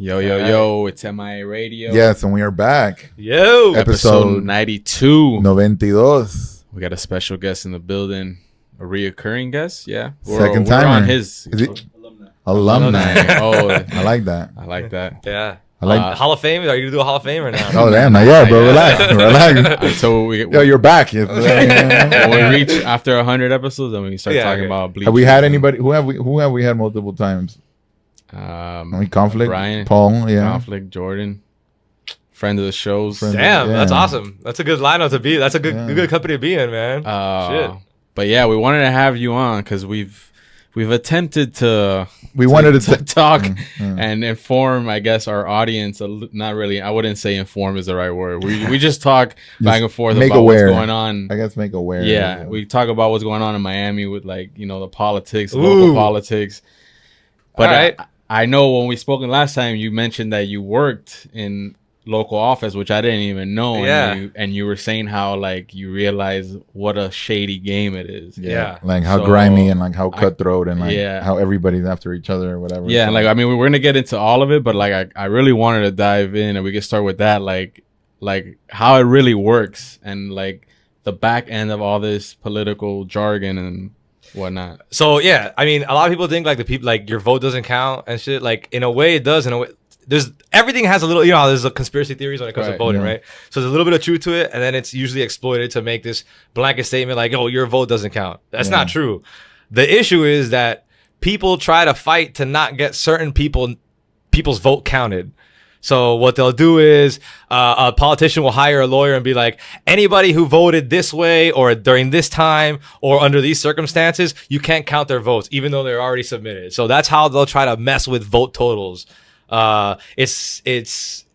Yo, it's MIA Radio. Yes, and we are back. Yo, Episode 92. 92. We got a special guest in the building, a reoccurring guest. Yeah, Second we're timer. on his Is it alumni? Oh, I like that. I like that. yeah. I like. Hall of Fame? Are you gonna do a Hall of Fame or not? Oh damn! Not yet, bro. Relax. Until we Yo, you're back. when we reach after 100 episodes, then we can start talking about bleaching. Have we had anybody? Who have we had multiple times? Conflict. Brian, Paul. Yeah. Conflict. Jordan, friend of the shows. Damn, that's awesome. That's a good lineup to be. That's a good company to be in, man. Shit. But yeah, we wanted to have you on because we've attempted to talk and inform, I guess, our audience. Not really. I wouldn't say inform is the right word. We just talk back and forth about what's going on. I guess make aware. Yeah, we talk about what's going on in Miami with the politics, local politics. But I know when we spoke last time, you mentioned that you worked in local office, which I didn't even know. Yeah. And you were saying how you realize what a shady game it is. Yeah. Like how grimy and like how cutthroat and how everybody's after each other or whatever. Yeah. So. We're going to get into all of it, but I really wanted to dive in and we could start with that. Like how it really works and the back end of all this political jargon and whatnot. So yeah, I mean, a lot of people think the people your vote doesn't count and shit. In a way, it does. In a way, everything has a little. There's a conspiracy theories when it comes to voting, right? So there's a little bit of truth to it, and then it's usually exploited to make this blanket statement "Oh, your vote doesn't count." That's not true. The issue is that people try to fight to not get certain people's vote counted. So what they'll do is a politician will hire a lawyer and be like, anybody who voted this way or during this time or under these circumstances, you can't count their votes, even though they're already submitted. So that's how they'll try to mess with vote totals.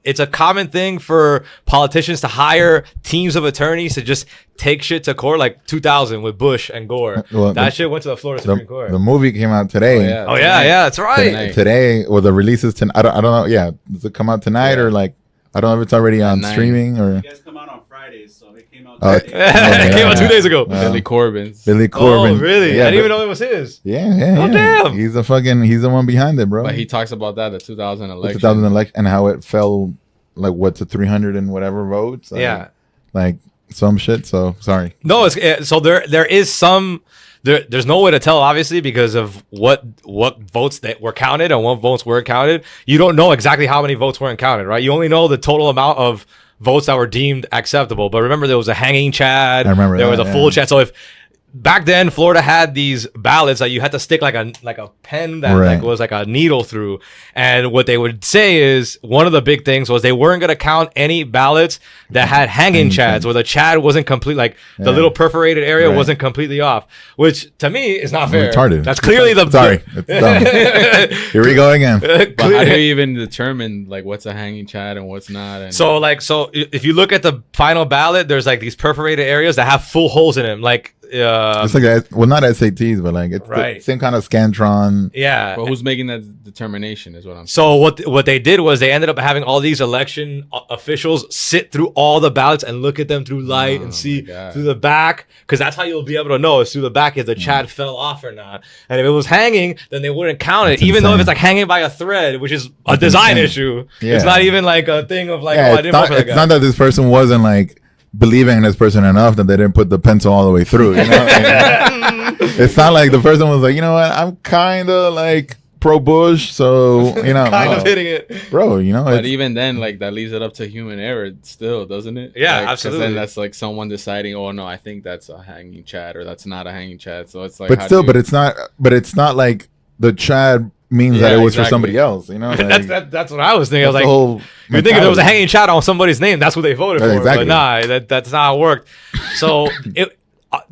It's a common thing for politicians to hire teams of attorneys to just take shit to court, like 2000 with Bush and Gore. Well, shit went to the Florida Supreme Court. The movie came out today. Oh yeah, that's right. Today, the releases tonight. I don't know. Yeah, does it come out tonight or I don't know if it's already on streaming or. You guys come out on Fridays, so it came out. It came out 2 days ago. Billy Corbin. Oh really? I didn't even know it was his. Yeah. Oh damn. He's the one behind it, bro. But he talks about that the 2000 election. The 2000 election and how it fell to 300 and whatever votes. Some shit. So sorry. No, so there is some. There's no way to tell, obviously, because of what votes that were counted and what votes weren't counted. You don't know exactly how many votes weren't counted, right? You only know the total amount of votes that were deemed acceptable. But remember, there was a hanging Chad. I remember there was a full Chad. So if back then Florida had these ballots that you had to stick like a pen that was like a needle through, and what they would say is one of the big things was they weren't going to count any ballots that had hanging chads where the chad wasn't complete, the little perforated area wasn't completely off, which to me is not fair. Retarded. That's clearly it's dumb. Here we go again. But how do you even determine what's a hanging chad and what's not? And so if you look at the final ballot, there's these perforated areas that have full holes in them, it's not SATs, but it's the same kind of Scantron. Yeah. But who's making that determination is what I'm saying. So what they did was they ended up having all these election officials sit through all the ballots and look at them through light and see through the back, because that's how you'll be able to know is through the back if the chad fell off or not. And if it was hanging, then they wouldn't count it, even though if it's hanging by a thread, which is a design issue. Yeah. It's not even a thing of I didn't vote for that guy. It's not that this person wasn't believing in this person enough that they didn't put the pencil all the way through. It's not like the person was you know what, I'm kind of pro Bush, so kind of hitting it, bro. But even then, that leaves it up to human error, still, doesn't it? Yeah, absolutely. Then that's someone deciding, oh no, I think that's a hanging chad or that's not a hanging chad. So it's but it's not. But it's not like the chad means that it was for somebody else. That's what I was thinking. I was you think if there was a hanging chad on somebody's name, that's what they voted for. Exactly. But nah, that's not how it worked. So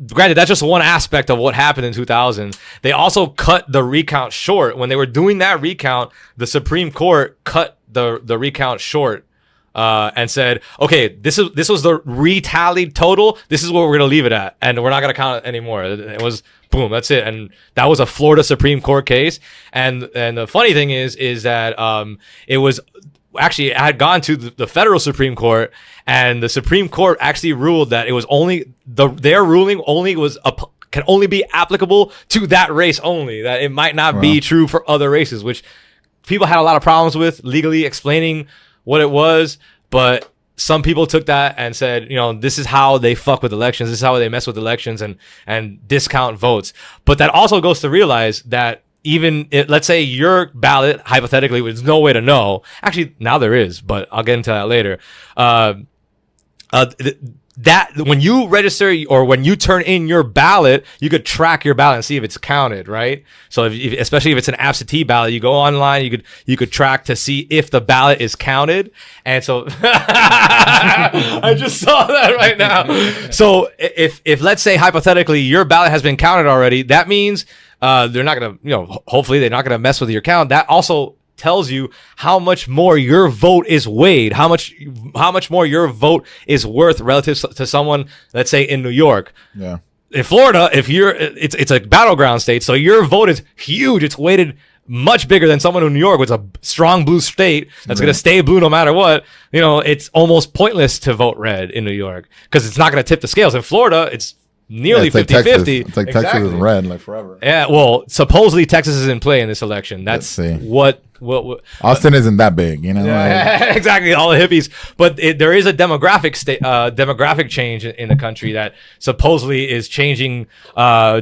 granted, that's just one aspect of what happened in 2000. They also cut the recount short. When they were doing that recount, the Supreme Court cut the recount short and said, okay, this was the retallied total. This is what we're gonna leave it at, and we're not gonna count it anymore. It was boom, that's it. And that was a Florida Supreme Court case. And the funny thing is that it was actually, it had gone to the federal Supreme Court, and the Supreme Court actually ruled that it was only their ruling only was can only be applicable to that race only, that it might not be true for other races, which people had a lot of problems with legally explaining what it was, but some people took that and said, this is how they fuck with elections. This is how they mess with elections and discount votes. But that also goes to realize that let's say your ballot, hypothetically, there's no way to know. Actually, now there is, but I'll get into that later. That when you register or when you turn in your ballot, you could track your ballot and see if it's counted, right? So especially if it's an absentee ballot, you go online, you could track to see if the ballot is counted. And so I just saw that right now. So if let's say hypothetically your ballot has been counted already, that means they're not gonna, hopefully they're not gonna mess with your count. That also tells you how much more your vote is weighed, how much more your vote is worth relative to someone, let's say in New York. Yeah. In Florida, it's a battleground state, so your vote is huge. It's weighted much bigger than someone in New York, which is a strong blue state that's going to stay blue no matter what. It's almost pointless to vote red in New York because it's not going to tip the scales. In Florida, it's nearly 50-50. It's like Texas is red, like forever. Yeah, well, supposedly Texas is in play in this election. That's what Austin isn't that big, Yeah, exactly, all the hippies. But there is a demographic change in the country that supposedly is changing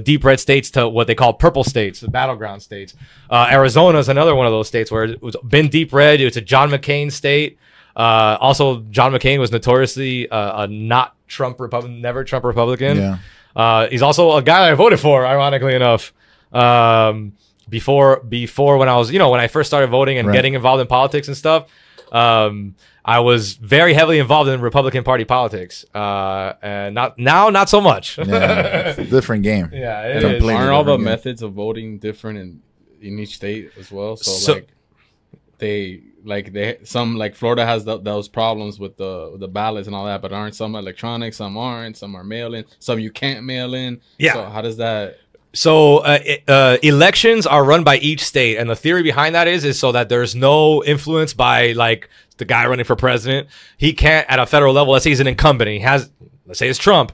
deep red states to what they call purple states, the battleground states. Arizona is another one of those states where it's been deep red. It's a John McCain state. Also, John McCain was notoriously a not Trump Republican, never Trump Republican. Yeah. He's also a guy that I voted for, ironically enough. Before when I was, when I first started voting and getting involved in politics and stuff, I was very heavily involved in Republican Party politics. And not so much. Yeah, it's a different game. Yeah, it is. Aren't all the methods of voting different in each state as well? So some Florida has those problems with the ballots and all that, but aren't some electronic, some aren't, some are mail in, some you can't mail in. Yeah. So how does that? So elections are run by each state, and the theory behind that is so that there's no influence by the guy running for president. He can't at a federal level. Let's say he's an incumbent. Let's say it's Trump.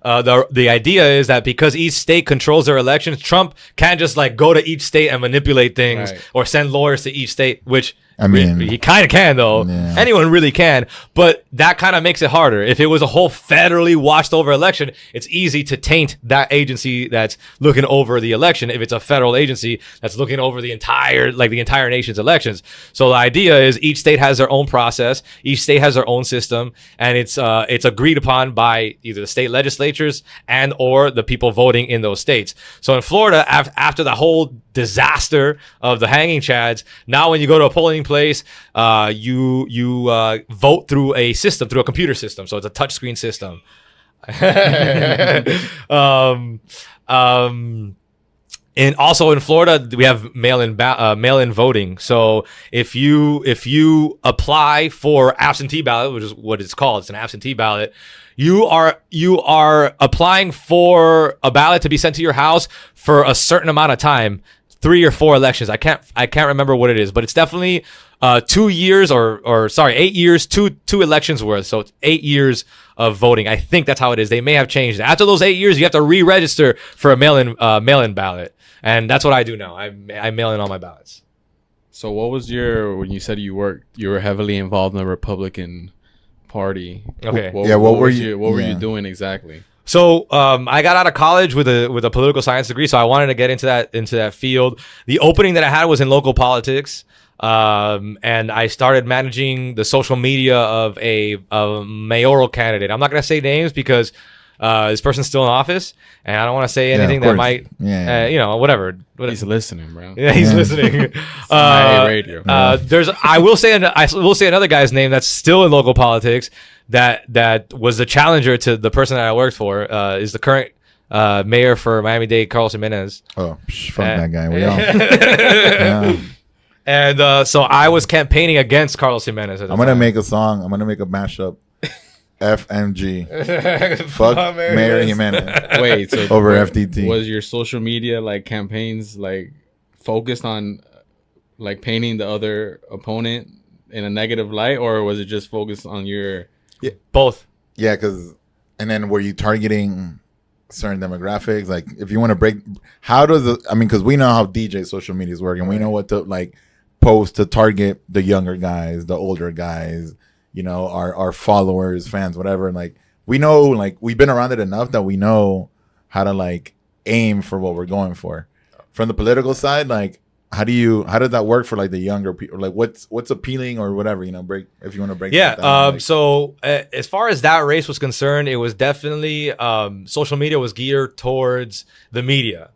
The idea is that because each state controls their elections, Trump can't just go to each state and manipulate things or send lawyers to each state, which he kind of can though. Yeah. Anyone really can, but that kind of makes it harder. If it was a whole federally watched over election, it's easy to taint that agency that's looking over the election. If it's a federal agency that's looking over the entire nation's elections. So the idea is each state has their own process, each state has their own system, and it's agreed upon by either the state legislatures and or the people voting in those states. So in Florida, after the whole disaster of the hanging chads, now when you go to a polling place, you vote through a computer system. So it's a touchscreen system. And also in Florida, we have mail-in voting. So if you apply for absentee ballot, which is what it's called, it's an absentee ballot. You are applying for a ballot to be sent to your house for a certain amount of time. 3 or 4 elections. I can't remember what it is, but it's definitely 2 years 8 years, two elections worth. So it's 8 years of voting. I think that's how it is. They may have changed. After those 8 years, you have to re-register for a mail-in ballot, and that's what I do now. I mail in all my ballots. So what was when you said you were heavily involved in the Republican Party? Okay. What were you doing exactly? So I got out of college with a political science degree, so I wanted to get into that field. The opening that I had was in local politics, and I started managing the social media of a mayoral candidate. I'm not going to say names because this person's still in office, and I don't want to say anything that might, whatever. He's listening, bro. Yeah, he's listening. Radio. I will say another guy's name that's still in local politics. That was the challenger to the person that I worked for, is the current mayor for Miami-Dade, Carlos Jimenez. Oh, fuck that guy. We all. Yeah. And so I was campaigning against Carlos Jimenez. I'm going to make a song. I'm going to make a mashup. FMG. Fuck Mayor Jimenez. Wait, so over FTT. Was your social media campaigns focused on painting the other opponent in a negative light, or was it just focused on your... Yeah, both. Yeah, and then were you targeting certain demographics? If you want to break, how does because we know how DJ social media is working. We know what to post to target the younger guys, the older guys, our followers, fans, whatever. And like, we know, like, we've been around it enough that we know how to like aim for what we're going for. From the political side, like, how does that work for like the younger people? Like, what's appealing or whatever, if you want to break that down. So as far as that race was concerned, it was definitely social media was geared towards the media.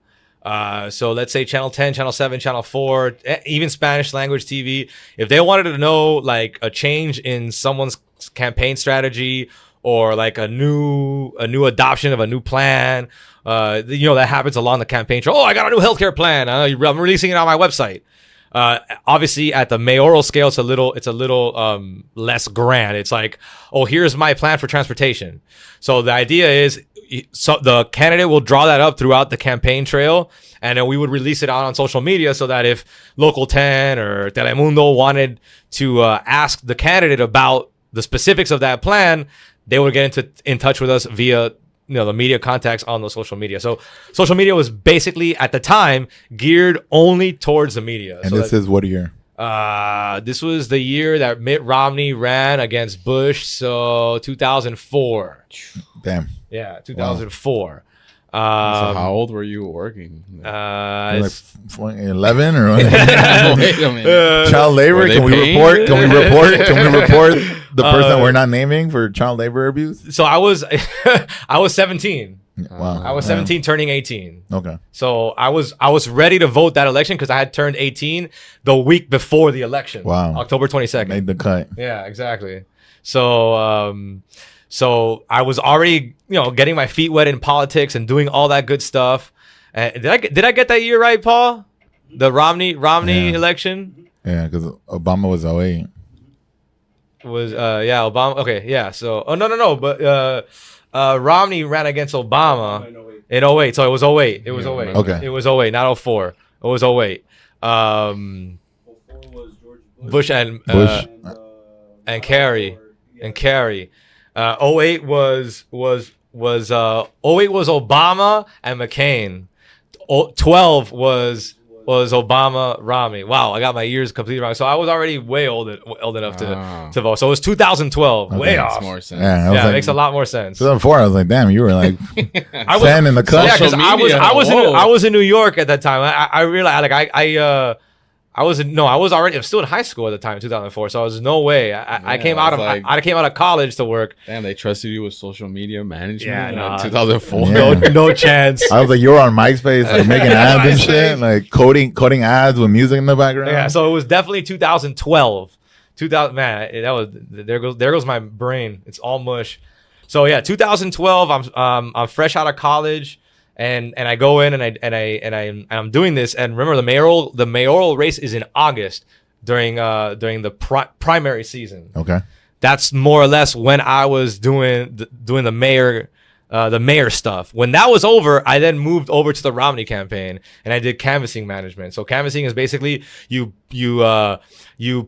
So let's say Channel 10, Channel 7, Channel 4, even Spanish language TV. If they wanted to know like a change in someone's campaign strategy or like a new adoption of a new plan, that happens along the campaign trail. Oh, I got a new healthcare plan. I'm releasing it on my website. Obviously, at the mayoral scale, it's a little less grand. It's like, oh, here's my plan for transportation. So the idea is, so the candidate will draw that up throughout the campaign trail, and then we would release it out on social media so that if Local 10 or Telemundo wanted to ask the candidate about the specifics of that plan, they would get in touch with us via the media contacts on the social media. So social media was basically at the time geared only towards the media. And this is what year? This was the year that Mitt Romney ran against Bush. So 2004. Damn. Yeah, 2004. Wow. So how old were you working? Like 11 or what? Wait a minute. Child labor? Can we report? Can we report the person we're not naming for child labor abuse? So I was 17. Wow. I was 17 turning 18. Okay. So I was ready to vote that election because I had turned 18 the week before the election. Wow. October 22nd. Made the cut. Yeah, exactly. So I was already, getting my feet wet in politics and doing all that good stuff. Did I get that year right, Paul? The Romney election? Yeah, because Obama was 08. Obama. Okay, yeah. So no, but Romney ran against Obama in 08. So it was 08. It was 08. Okay. It was 08, not 04. It was 08. 04 was George Bush and Kerry. Yeah. And Kerry. 08 was 08 was Obama and McCain. 12 was Obama, Romney. Wow, I got my years completely wrong. So I was already way old enough to vote. So it was 2012. Okay. Way Makes off. more sense. Yeah, it makes a lot more sense. 2004, I was like, damn, you were like 10 in the cut. Yeah, because I was in New York at that time. I realized I was still in high school at the time, 2004. So I was no way. I came out of college to work. Damn, they trusted you with social media management. Yeah, no. 2004. Yeah. No chance. I was like, you were on MySpace, like making ads and shit, like coding ads with music in the background. Yeah, so it was definitely 2012. 2000, man, that was there goes my brain. It's all mush. So yeah, 2012. I'm fresh out of college. And I go in and I'm doing this. And remember, the mayoral race is in August during the primary season. Okay, that's more or less when I was doing the mayor stuff. When that was over, I then moved over to the Romney campaign and I did canvassing management. So canvassing is basically you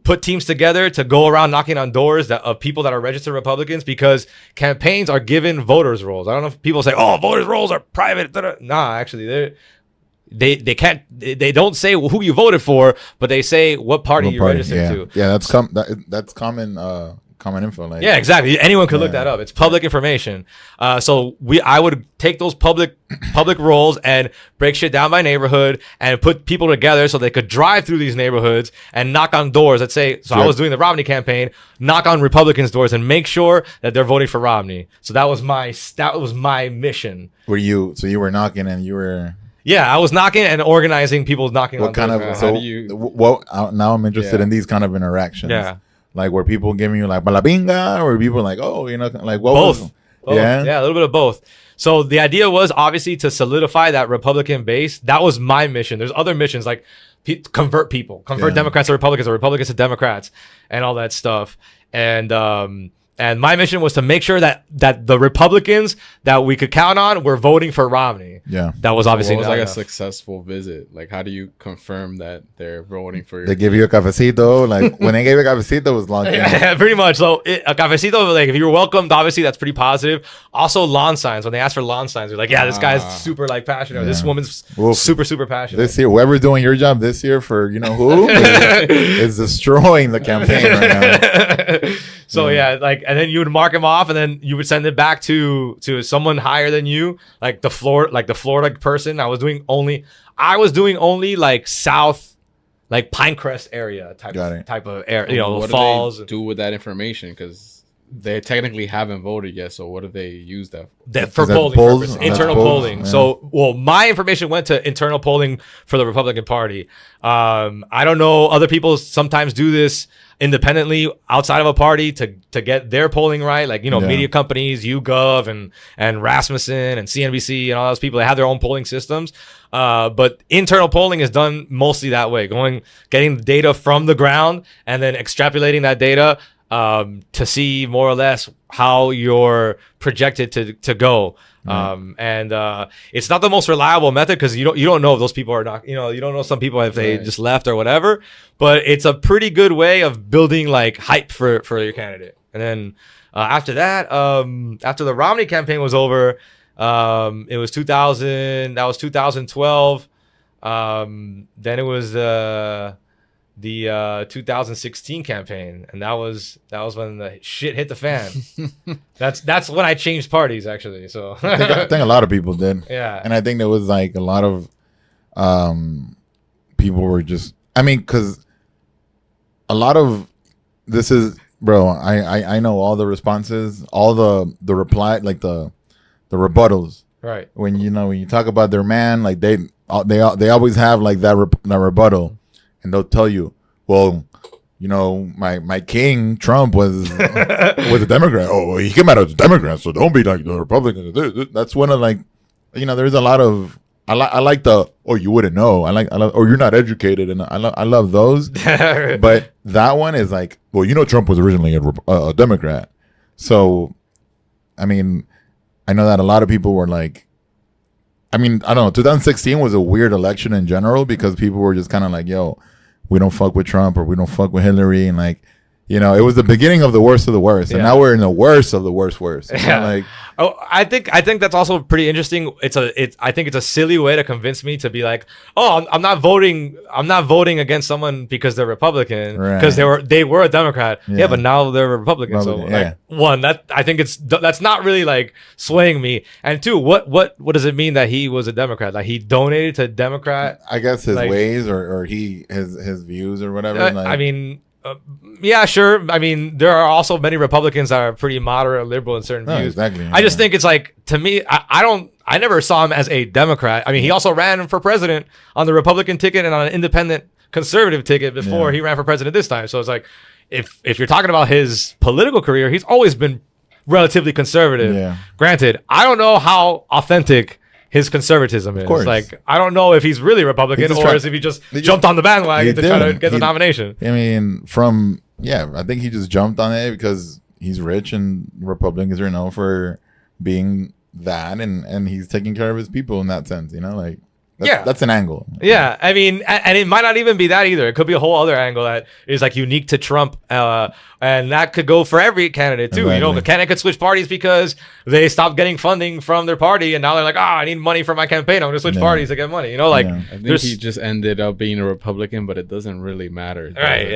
put teams together to go around knocking on doors of people that are registered Republicans, because campaigns are given voters rolls. I don't know if people say, "Oh, voters rolls are private." Nah, actually, they don't say who you voted for, but they say what party you registered to. Yeah, that's common info. Like, yeah, exactly. Anyone could look that up. It's public information. So I would take those public rolls and break shit down by neighborhood and put people together so they could drive through these neighborhoods and knock on doors. Let's say, I was doing the Romney campaign, knock on Republicans' doors and make sure that they're voting for Romney. So that was my mission. So you were knocking and you were. Yeah, I was knocking and organizing people knocking on what kind doors. of now I'm interested in these kind of interactions. Yeah. Like, were people giving you like balabinga, or were people like, oh, like what both. was? Both. Yeah, a little bit of both. So the idea was obviously to solidify that Republican base. That was my mission. There's other missions like convert people, convert Democrats to Republicans or Republicans to Democrats, and all that stuff. And And my mission was to make sure that the Republicans that we could count on were voting for Romney. Yeah. That was obviously What was not like enough. a successful visit? Like, how do you confirm that they're voting for you? They give you a cafecito. Like when they gave you a cafecito, it was locked in. Yeah, pretty much. So a cafecito, like if you were welcomed, obviously that's pretty positive. Also lawn signs. When they ask for lawn signs, they're like, yeah, this guy's super like passionate. Or this woman's super passionate. This year, whoever's doing your job this year for you know who is destroying the campaign right now. So yeah, like, and then you would mark him off, and then you would send it back to someone higher than you, like the Florida person. I was doing only like south, like Pinecrest area type of area, you know, what falls. do they do with that information? Because they technically haven't voted yet. So what do they use that For polling purposes, internal polling. Yeah. So, well, my information went to internal polling for the Republican Party. I don't know. Other people sometimes do this independently outside of a party to get their polling right. Like, you know, media companies, YouGov and Rasmussen and CNBC and all those people, they have their own polling systems. But internal polling is done mostly that way, getting data from the ground and then extrapolating that data to see more or less how you're projected to go. And it's not the most reliable method because you don't know if those people are not, you know, you don't know some people if they just left or whatever, but it's a pretty good way of building like hype for your candidate. And then after that, after the Romney campaign was over, it was 2012. Then it was the 2016 campaign, and that was when the shit hit the fan. that's when I changed parties, actually. So I think a lot of people did. Yeah. And I think there was like a lot of people were just, I mean, because a lot of this is, bro, I know all the responses, all the reply, like the rebuttals. Right. When you talk about their man, like they always have like that rebuttal. And they'll tell you, well, you know, my king Trump was a Democrat. Oh, he came out as a Democrat, so don't be like the Republicans. That's one of like, you know, there's a lot of I like the you wouldn't know. I love you're not educated, and I love those. But that one is like, well, you know, Trump was originally a Democrat, so I mean, I know that a lot of people were like. I mean, I don't know. 2016 was a weird election in general because people were just kind of like, yo, we don't fuck with Trump or we don't fuck with Hillary. And like, you know, it was the beginning of the worst of the worst. And now we're in the worst of the worst. Yeah. Like, I think that's also pretty interesting. I think it's a silly way to convince me to be like, oh, I'm not voting against someone because they're Republican because they were a Democrat. Yeah, but now they're a Republican. So like, one, that I think that's not really like swaying me. And two, what does it mean that he was a Democrat? Like he donated to Democrat? I guess his ways or his views or whatever. I mean. Yeah, sure. I mean, there are also many Republicans that are pretty moderate or liberal in certain views. Exactly. I just think it's like, to me, I never saw him as a Democrat. I mean, he also ran for president on the Republican ticket and on an independent conservative ticket before he ran for president this time. So it's like, if you're talking about his political career, he's always been relatively conservative. Yeah. Granted, I don't know how authentic his conservatism is. Like, I don't know if he's really Republican or if he just jumped on the bandwagon to try to get the nomination. I mean, I think he just jumped on it because he's rich and Republicans are known for being that, and he's taking care of his people in that sense, you know, like. That's an angle. Yeah, I mean, and it might not even be that either. It could be a whole other angle that is like unique to Trump, and that could go for every candidate too. Exactly. You know, the candidate could switch parties because they stopped getting funding from their party, and now they're like, I need money for my campaign. I'm going to switch parties to get money. You know, like I think he just ended up being a Republican, but it doesn't really matter. Right?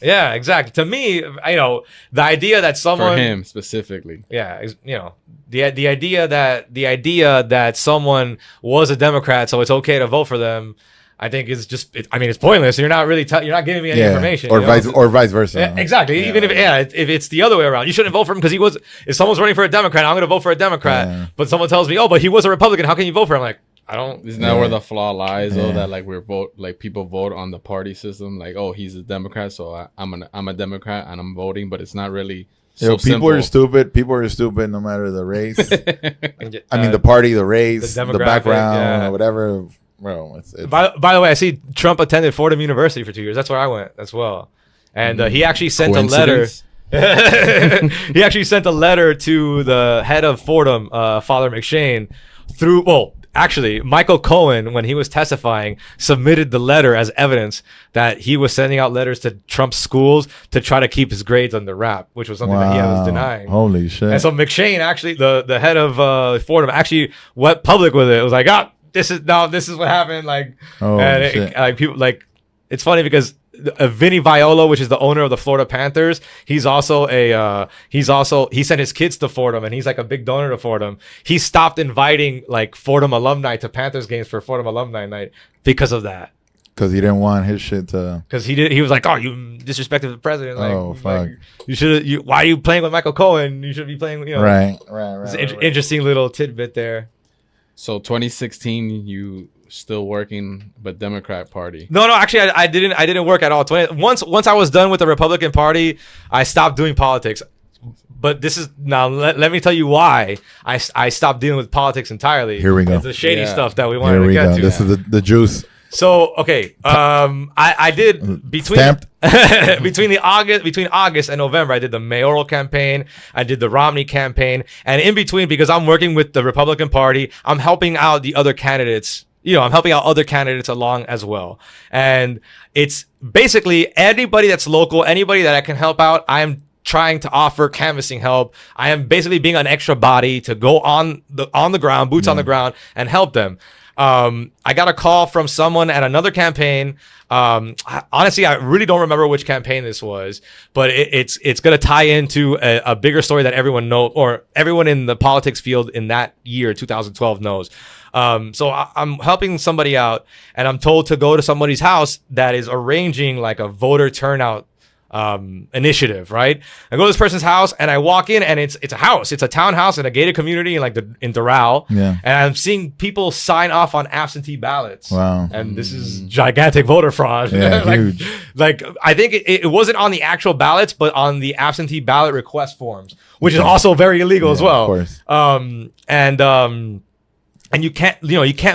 Yeah, exactly. To me, you know, the idea that someone for him specifically, you know. The idea that someone was a Democrat, so it's okay to vote for them, I think is just. It's pointless. You're not really. You're not giving me any information. Or vice versa. Yeah, exactly. Even if it's the other way around, you shouldn't vote for him because he was. If someone's running for a Democrat, I'm going to vote for a Democrat. Yeah. But someone tells me, but he was a Republican. How can you vote for him? I'm like, I don't. Isn't that where the flaw lies? Though that like people vote on the party system. Like, he's a Democrat, so I'm a Democrat and I'm voting, but it's not really. So people are stupid. People are stupid no matter the race. I mean, the party, the race, the background, or whatever. Well, it's by the way, I see Trump attended Fordham University for 2 years. That's where I went as well. And he actually sent a letter. He actually sent a letter to the head of Fordham, Father McShane, actually, Michael Cohen, when he was testifying, submitted the letter as evidence that he was sending out letters to Trump's schools to try to keep his grades under wrap, which was something that he was denying. Holy shit. And so McShane, actually, the head of Fordham, actually went public with it. It was like, this is what happened. Like, people, like, it's funny because Vinny Viola, which is the owner of the Florida Panthers, he sent his kids to Fordham, and he's like a big donor to Fordham. He stopped inviting like Fordham alumni to Panthers games for Fordham alumni night because of that. Because he didn't want his shit to. Because he was like, oh, you disrespected the president. Like, fuck. Like, why are you playing with Michael Cohen? You should be playing. Right. It's an interesting little tidbit there. So 2016, you still working, but Democrat Party? No, actually, I didn't work at all. Once I was done with the Republican Party, I stopped doing politics. But this is now. Let me tell you why I stopped dealing with politics entirely. Here we go. It's the shady stuff that we wanted to get to. This is the juice. So okay, I did between August and November, I did the mayoral campaign, I did the Romney campaign, and in between, because I'm working with the Republican Party, I'm helping out the other candidates. I'm helping out other candidates along as well. And it's basically anybody that's local, anybody that I can help out, I'm trying to offer canvassing help. I am basically being an extra body to go on the ground, boots on the ground, and help them. I got a call from someone at another campaign. Honestly, I really don't remember which campaign this was, but it's going to tie into a bigger story that everyone knows, or everyone in the politics field in that year, 2012, knows. So I'm helping somebody out, and I'm told to go to somebody's house that is arranging like a voter turnout initiative, right? I go to this person's house and I walk in, and it's a house. It's a townhouse in a gated community in Doral. Yeah. And I'm seeing people sign off on absentee ballots. Wow. And this is gigantic voter fraud. Yeah, huge. Like I think it wasn't on the actual ballots, but on the absentee ballot request forms, which is also very illegal as well. Of course. And you can't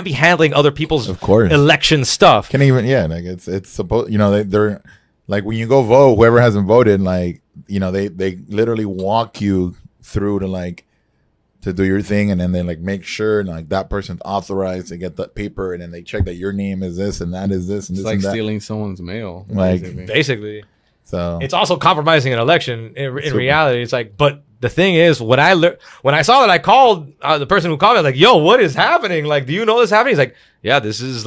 be handling other people's election stuff. Can't even like it's supposed they're like when you go vote, whoever hasn't voted, like they literally walk you through to do your thing, and then they like make sure like that person's authorized to get that paper, and then they check that your name is this and that is this and it's this. Like and that. stealing someone's mail, basically. So it's also compromising an election. In reality, it's like, but the thing is, when I saw that, I called the person who called me. I was like, "Yo, what is happening? Like, do you know this is happening?" He's like, "Yeah, this is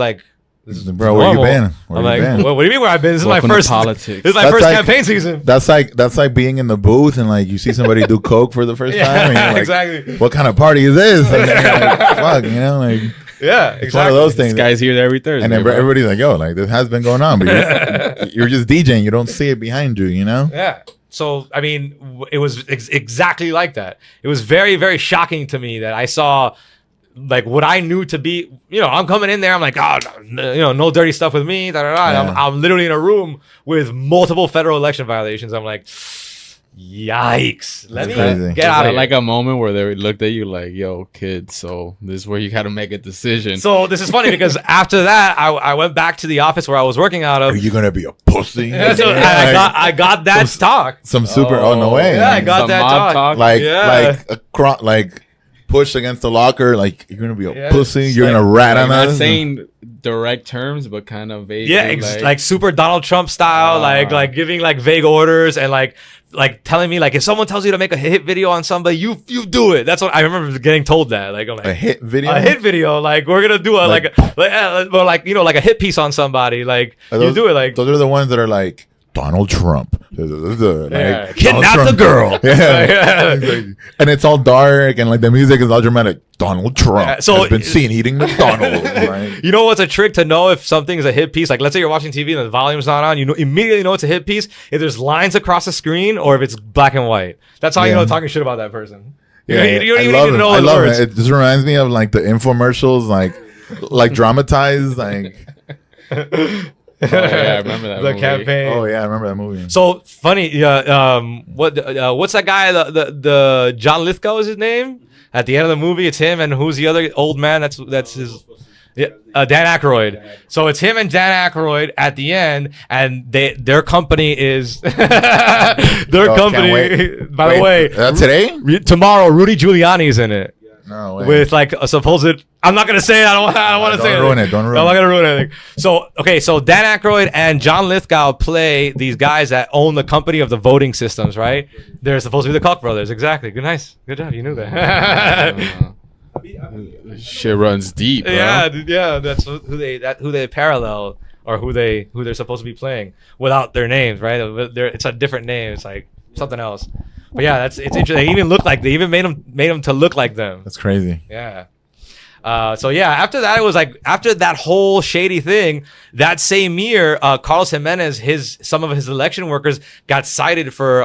bro, where you been? I'm like, what do you mean where I've been? This is my first politics. This is my first campaign season. That's like being in the booth and like you see somebody do coke for the first time. And you're like, exactly. What kind of party is this? And then you're like, fuck, like. Yeah, exactly. It's one of those things. This guy's here every Thursday. And then everybody's like, yo, like this has been going on, but you're just DJing. You don't see it behind you, Yeah. So, I mean, it was exactly like that. It was very, very shocking to me that I saw like what I knew to be, I'm coming in there. I'm like, no dirty stuff with me. Yeah. I'm literally in a room with multiple federal election violations. I'm like, yikes. Let me get out of here. Like a moment where they looked at you like, yo, kid, so this is where you got to make a decision. So this is funny because after that, I went back to the office where I was working out of. Are you going to be a pussy? So I got that talk. Some super, no way. Yeah, I got that talk. Like push against the locker, like you're gonna be a pussy, you're gonna rat on us. Not saying direct terms, but kind of vague. Yeah, like super Donald Trump style, like giving like vague orders and like telling me like if someone tells you to make a hit video on somebody, you do it. That's what I remember getting told that. Like I'm like a hit video, like we're gonna do like a hit piece on somebody. Like you do it. Like those are the ones that are like Donald Trump. Like, kidnap the girl. Yeah. And it's all dark and like the music is all dramatic. Donald Trump has been seen eating McDonald's. Right? You know what's a trick to know if something's a hit piece? Like let's say you're watching TV and the volume's not on, immediately know it's a hit piece if there's lines across the screen or if it's black and white. That's how you know talking shit about that person. Yeah, you don't even need to know the words. It just reminds me of like the infomercials, like dramatized, like Oh, yeah, I remember that movie. Campaign. Oh yeah, I remember that movie. So funny. What's that guy? The John Lithgow is his name. At the end of the movie, it's him, and who's the other old man? That's his. Yeah, Dan Aykroyd. So it's him and Dan Aykroyd at the end, and their company is their company. By the way, today, tomorrow, Rudy Giuliani's in it. No way. With like a supposed, I'm not gonna say it. I don't want to say it. Don't ruin it. Don't ruin it. I'm not gonna ruin anything. So okay, so Dan Aykroyd and John Lithgow play these guys that own the company of the voting systems, right? They're supposed to be the Koch brothers. Exactly. Good, nice, good job. You knew that. Shit runs deep, bro. Yeah. That's who they parallel, or who they're supposed to be playing without their names, right? It's a different name. It's like something else. But yeah, it's interesting. They even made them to look like them. That's crazy. Yeah. So yeah, after that, it was like, after that whole shady thing, that same year, Carlos Jimenez, some of his election workers got cited for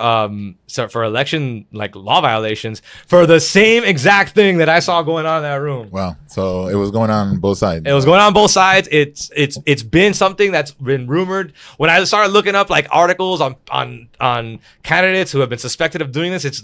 election like law violations for the same exact thing that I saw going on in that room. Wow. So it was going on both sides. It was going on both sides. It's been something that's been rumored. When I started looking up like articles on candidates who have been suspected of doing this, it's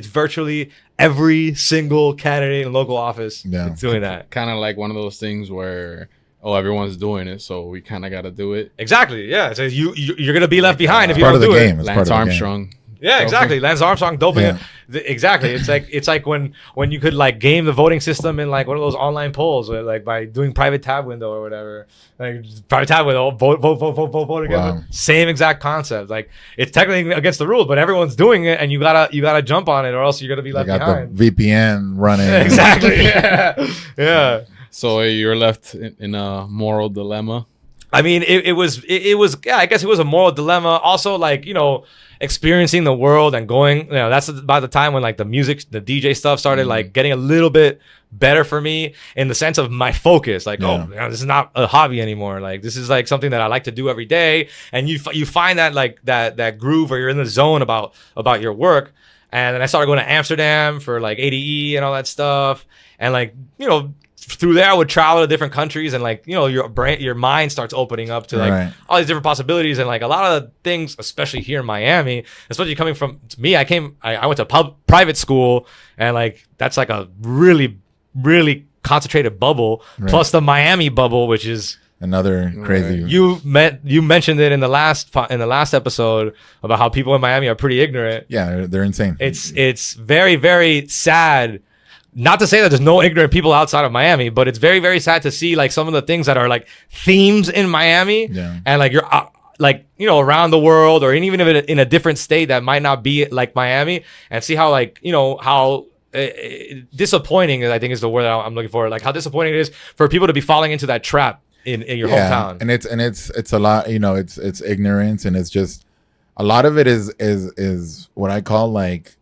virtually every single candidate in local office that's doing that. Kind of like one of those things where, everyone's doing it, so we kind of got to do it. Exactly. Yeah. So you're gonna be left behind if you don't do it. Lance Armstrong. Yeah, exactly. Lance Armstrong doping it. Exactly. It's like when you could like game the voting system in like one of those online polls, where, like by doing private tab window or whatever. Like private tab window, vote again. Wow. Same exact concept. Like it's technically against the rules, but everyone's doing it, and you gotta jump on it, or else you're gonna be left behind. The VPN running. Exactly. Yeah. So you're left in a moral dilemma. I mean, it was yeah, I guess it was a moral dilemma. Also, like, experiencing the world and going, that's about the time when like the music, the DJ stuff started like getting a little bit better for me in the sense of my focus. Like, this is not a hobby anymore. Like, this is like something that I like to do every day. And you find that like that groove where you're in the zone about your work. And then I started going to Amsterdam for like ADE and all that stuff. And like, through there I would travel to different countries, and like, your mind starts opening up to like all these different possibilities. And like a lot of the things, especially here in Miami, especially coming from me, I went to private school, and like that's like a really, really concentrated bubble, plus the Miami bubble, which is another crazy. You mentioned it in the last episode about how people in Miami are pretty ignorant. Yeah, they're insane. It's very, very sad. Not to say that there's no ignorant people outside of Miami, but it's very, very sad to see like some of the things that are like themes in Miami, and like you're like, around the world, or even if in a different state that might not be like Miami, and see how like, how disappointing, I think is the word that I'm looking for. Like how disappointing it is for people to be falling into that trap in your hometown. And it's a lot, it's ignorance, and it's just a lot of it is what I call like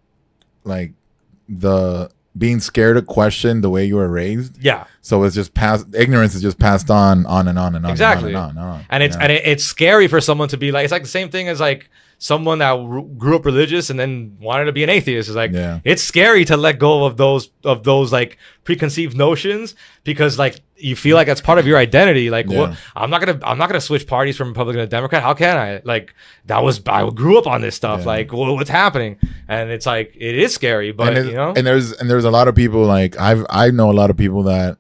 the being scared to question the way you were raised. Yeah. So it's just ignorance is just passed on and on and on. Exactly. And on. And it's scary for someone to be like, it's like the same thing as like someone that grew up religious and then wanted to be an atheist. Is like, it's scary to let go of those like preconceived notions, because like you feel like that's part of your identity. Like, what? I'm not gonna switch parties from Republican to Democrat. How can I? Like, I grew up on this stuff. Like, what's happening? And it's like, it is scary, but and there's a lot of people, like I know a lot of people that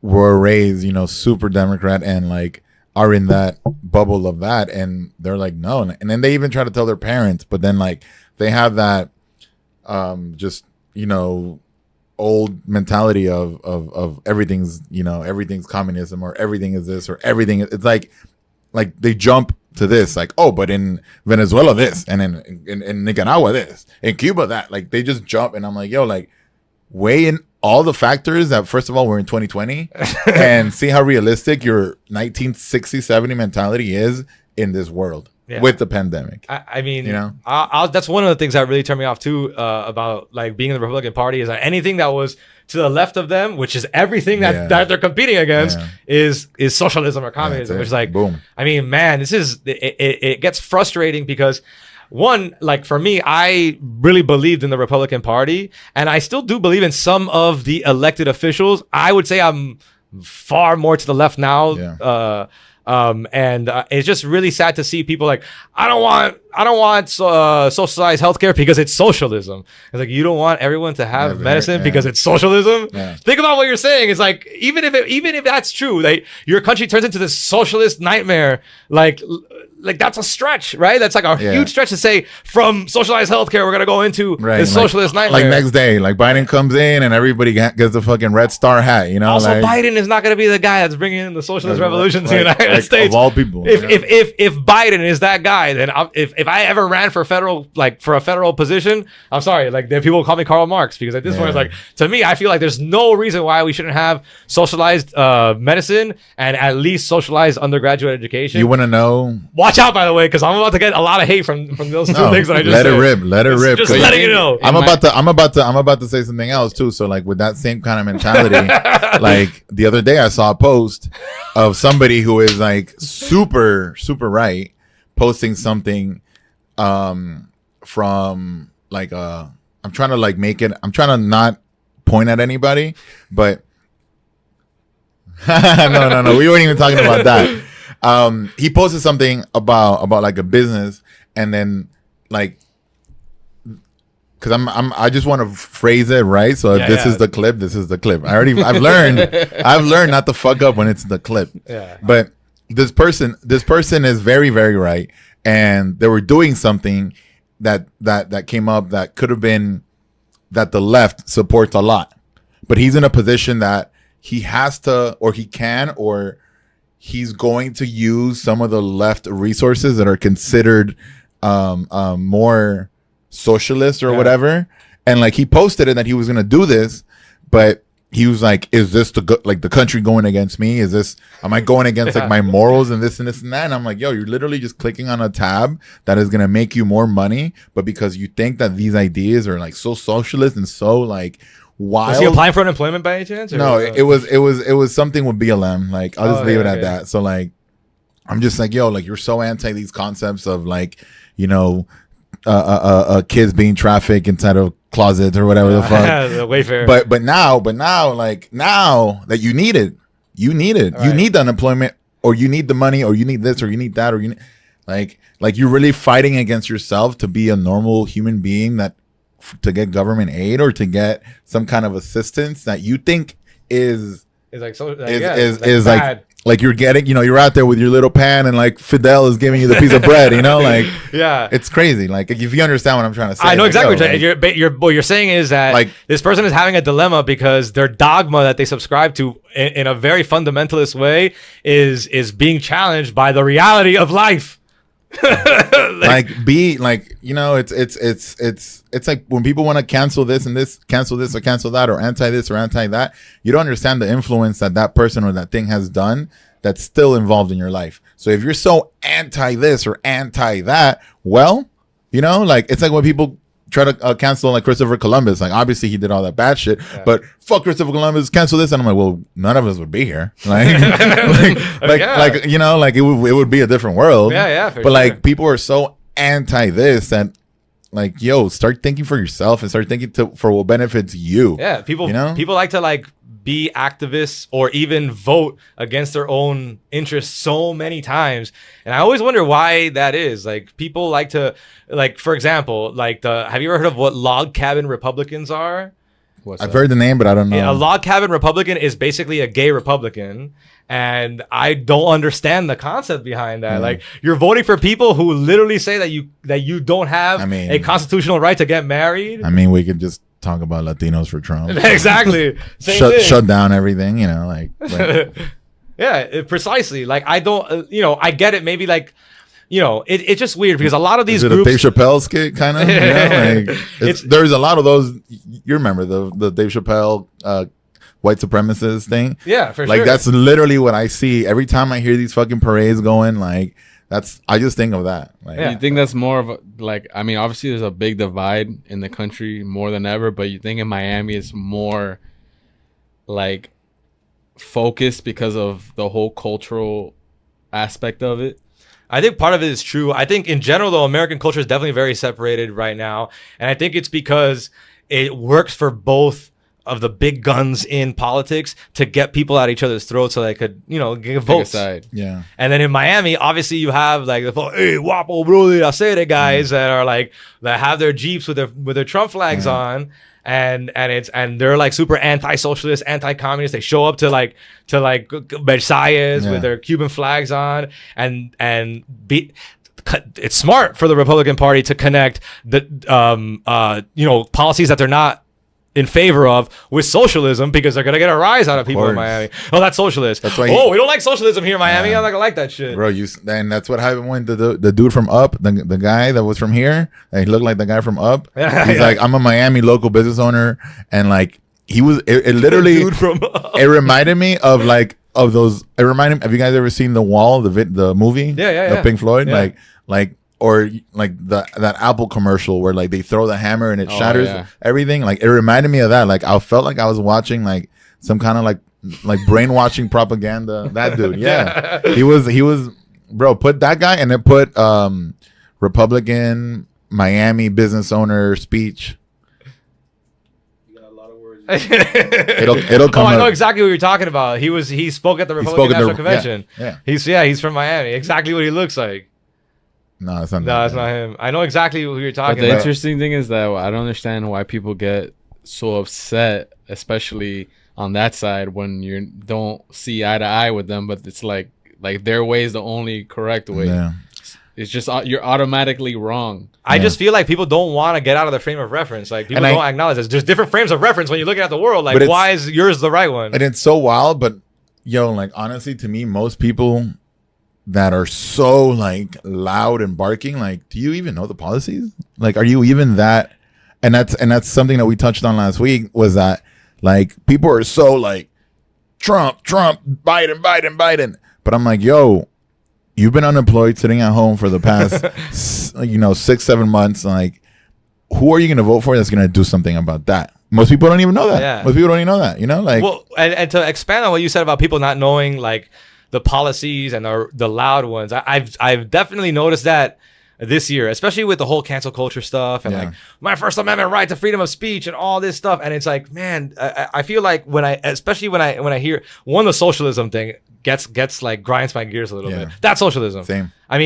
were raised, super Democrat, and like are in that bubble of that, and they're like, no, and then they even try to tell their parents, but then like they have that just old mentality of everything's everything's communism, or everything is this, or everything, it's like they jump to this, like, oh, but in Venezuela this, and in Nicaragua this, in Cuba that, like they just jump. And I'm like, yo, like weigh in all the factors that, first of all, we're in 2020 and see how realistic your 1960, 70 mentality is in this world with the pandemic. I mean, that's one of the things that really turned me off too, about like being in the Republican Party, is that anything that was to the left of them, which is everything that they're competing against, is socialism or communism, which is like, boom. I mean, man, it gets frustrating because, one, like for me, I really believed in the Republican Party, and I still do believe in some of the elected officials. I would say I'm far more to the left now And it's just really sad to see people like, I don't want socialized healthcare because it's socialism. It's like, you don't want everyone to have medicine because it's socialism. Yeah. Think about what you're saying. It's like, even if that's true, like your country turns into this socialist nightmare, like that's a stretch, right? That's like a huge stretch to say from socialized healthcare we're gonna go into this socialist nightmare. Like next day, like Biden comes in and everybody gets the fucking Red Star hat, you know. Also, Biden is not gonna be the guy that's bringing in the socialist revolution to the United States. Of all people, if Biden is that guy, then if I ever ran for a federal position, I'm sorry, like there people call me Karl Marx, because at this point it's like, to me, I feel like there's no reason why we shouldn't have socialized medicine and at least socialized undergraduate education. You want to know? Watch out, by the way, because I'm about to get a lot of hate from those two things that I just said. Let it rip. Just letting you know. I'm about to say something else too. So like with that same kind of mentality, like the other day I saw a post of somebody who is like super right, posting something from like I'm trying to not point at anybody, but no, we weren't even talking about that. He posted something about like a business, and then like, because I just want to phrase it right. So if this is the clip. I've learned not to fuck up when it's the clip. Yeah. But this person is very, very right, and they were doing something that came up that could have been that the left supports a lot, but he's in a position that he has to, or he can, or he's going to use some of the left resources that are considered more socialist or whatever. And like he posted it that he was going to do this, but he was like, is this the country going against me? Am I going against like my morals and this and this and that? And I'm like, yo, you're literally just clicking on a tab that is going to make you more money. But because you think that these ideas are like so socialist and so like wild. Was he applying for unemployment by any chance? No, it was something with BLM. Like, I'll just leave it at that. So like, I'm just like, yo, like you're so anti these concepts of like, you know, kids being trafficked inside of closets or whatever the fuck. The Wayfair. But now that you need it, right. You need the unemployment, or you need the money, or you need this, or you need that, or you need like you're really fighting against yourself to be a normal human being to get government aid or to get some kind of assistance that you think is like you're getting, you know, you're out there with your little pan and like Fidel is giving you the piece of bread, you know, like it's crazy. Like if you understand what I'm trying to say, I know exactly what you're saying is that like this person is having a dilemma because their dogma that they subscribe to in a very fundamentalist way is being challenged by the reality of life. like you know, it's like when people want to cancel this and this, cancel this or cancel that, or anti this or anti that, you don't understand the influence that person or that thing has done that's still involved in your life. So if you're so anti this or anti that, well, you know, like it's like when people try to cancel like Christopher Columbus. Like obviously he did all that bad shit, but fuck Christopher Columbus, cancel this. And I'm like, well, none of us would be here. Like, like you know, like it would be a different world. But like people are so anti this that like, yo, start thinking for yourself and start thinking for what benefits you. Yeah, people like to like be activists or even vote against their own interests so many times, and I always wonder why that is. Like people like to, like for example, like have you ever heard of what log cabin Republicans are? I've heard the name, but I don't know. Yeah, a log cabin Republican is basically a gay Republican, and I don't understand the concept behind that. Like you're voting for people who literally say that you don't have a constitutional right to get married. I mean, we could just talk about Latinos for Trump. Exactly. Shut down everything, you know, like yeah, precisely. Like I don't, you know, I get it. Maybe like, you know, it's just weird because a lot of these groups. Is it a Dave Chappelle skit kind of? You know, like there's a lot of those. You remember the Dave Chappelle white supremacist thing? Yeah, for sure. Like that's literally what I see every time I hear these fucking parades going. Like I just think of that. Like, you think that's more of a, like, I mean, obviously there's a big divide in the country more than ever, but you think in Miami it's more like focused because of the whole cultural aspect of it? I think part of it is true. I think in general, though, American culture is definitely very separated right now. And I think it's because it works for both of the big guns in politics to get people at each other's throats so they could, get votes. Yeah. And then in Miami, obviously you have like the hey guapo bro de hacer guys that are like that have their Jeeps with their Trump flags on. And they're like super anti-socialist, anti-communist. They show up to like Versailles with their Cuban flags on, it's smart for the Republican Party to connect the policies that they're not in favor of with socialism, because they're gonna get a rise out of people in Miami. Oh, that's socialist. That's why. We don't like socialism here in Miami. I'm not gonna like that shit, bro. And that's what happened when the dude from Up, the guy that was from here, and he looked like the guy from Up. He's like, I'm a Miami local business owner, and like he was. It literally. Dude from Up. It reminded me of those. It reminded. Have you guys ever seen The Wall, the movie? The Pink Floyd, or like that Apple commercial where like they throw the hammer and it shatters everything. Like it reminded me of that. Like I felt like I was watching like some kind of like brainwashing propaganda. That dude, he was, bro. Put that guy and then put Republican Miami business owner speech. You got a lot of words. It'll come. I know exactly what you're talking about. He spoke at the Republican National Convention. He's from Miami. Exactly what he looks like. No, it's not. No, it's not him. I know exactly who you're talking about. The interesting thing is that I don't understand why people get so upset, especially on that side, when you don't see eye to eye with them. But it's like their way is the only correct way. Yeah. It's just you're automatically wrong. I just feel like people don't want to get out of the frame of reference. Like people don't acknowledge this. There's different frames of reference when you're looking at the world. Like why is yours the right one? And it's so wild. But like honestly, to me, most people that are so like loud and barking, like, do you even know the policies? Like, are you even that? And that's something that we touched on last week, was that like people are so like Trump, Biden. But I'm like, yo, you've been unemployed, sitting at home for the past 6-7 months. Like, who are you going to vote for that's going to do something about that? Most people don't even know that. Yeah. Most people don't even know that. Like, well, and to expand on what you said about people not knowing like the policies and the loud ones, I've definitely noticed that this year, especially with the whole cancel culture stuff and like my First Amendment right to freedom of speech and all this stuff. And it's like, man, I feel like especially when I hear the socialism thing gets like grinds my gears a little bit. That's socialism. Same. I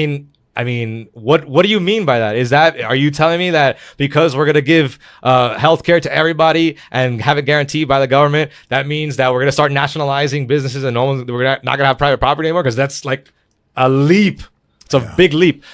mean, what do you mean by that? Are you telling me that because we're gonna give healthcare to everybody and have it guaranteed by the government, that means that we're gonna start nationalizing businesses and we're not gonna have private property anymore? Because that's like a leap. It's a big leap.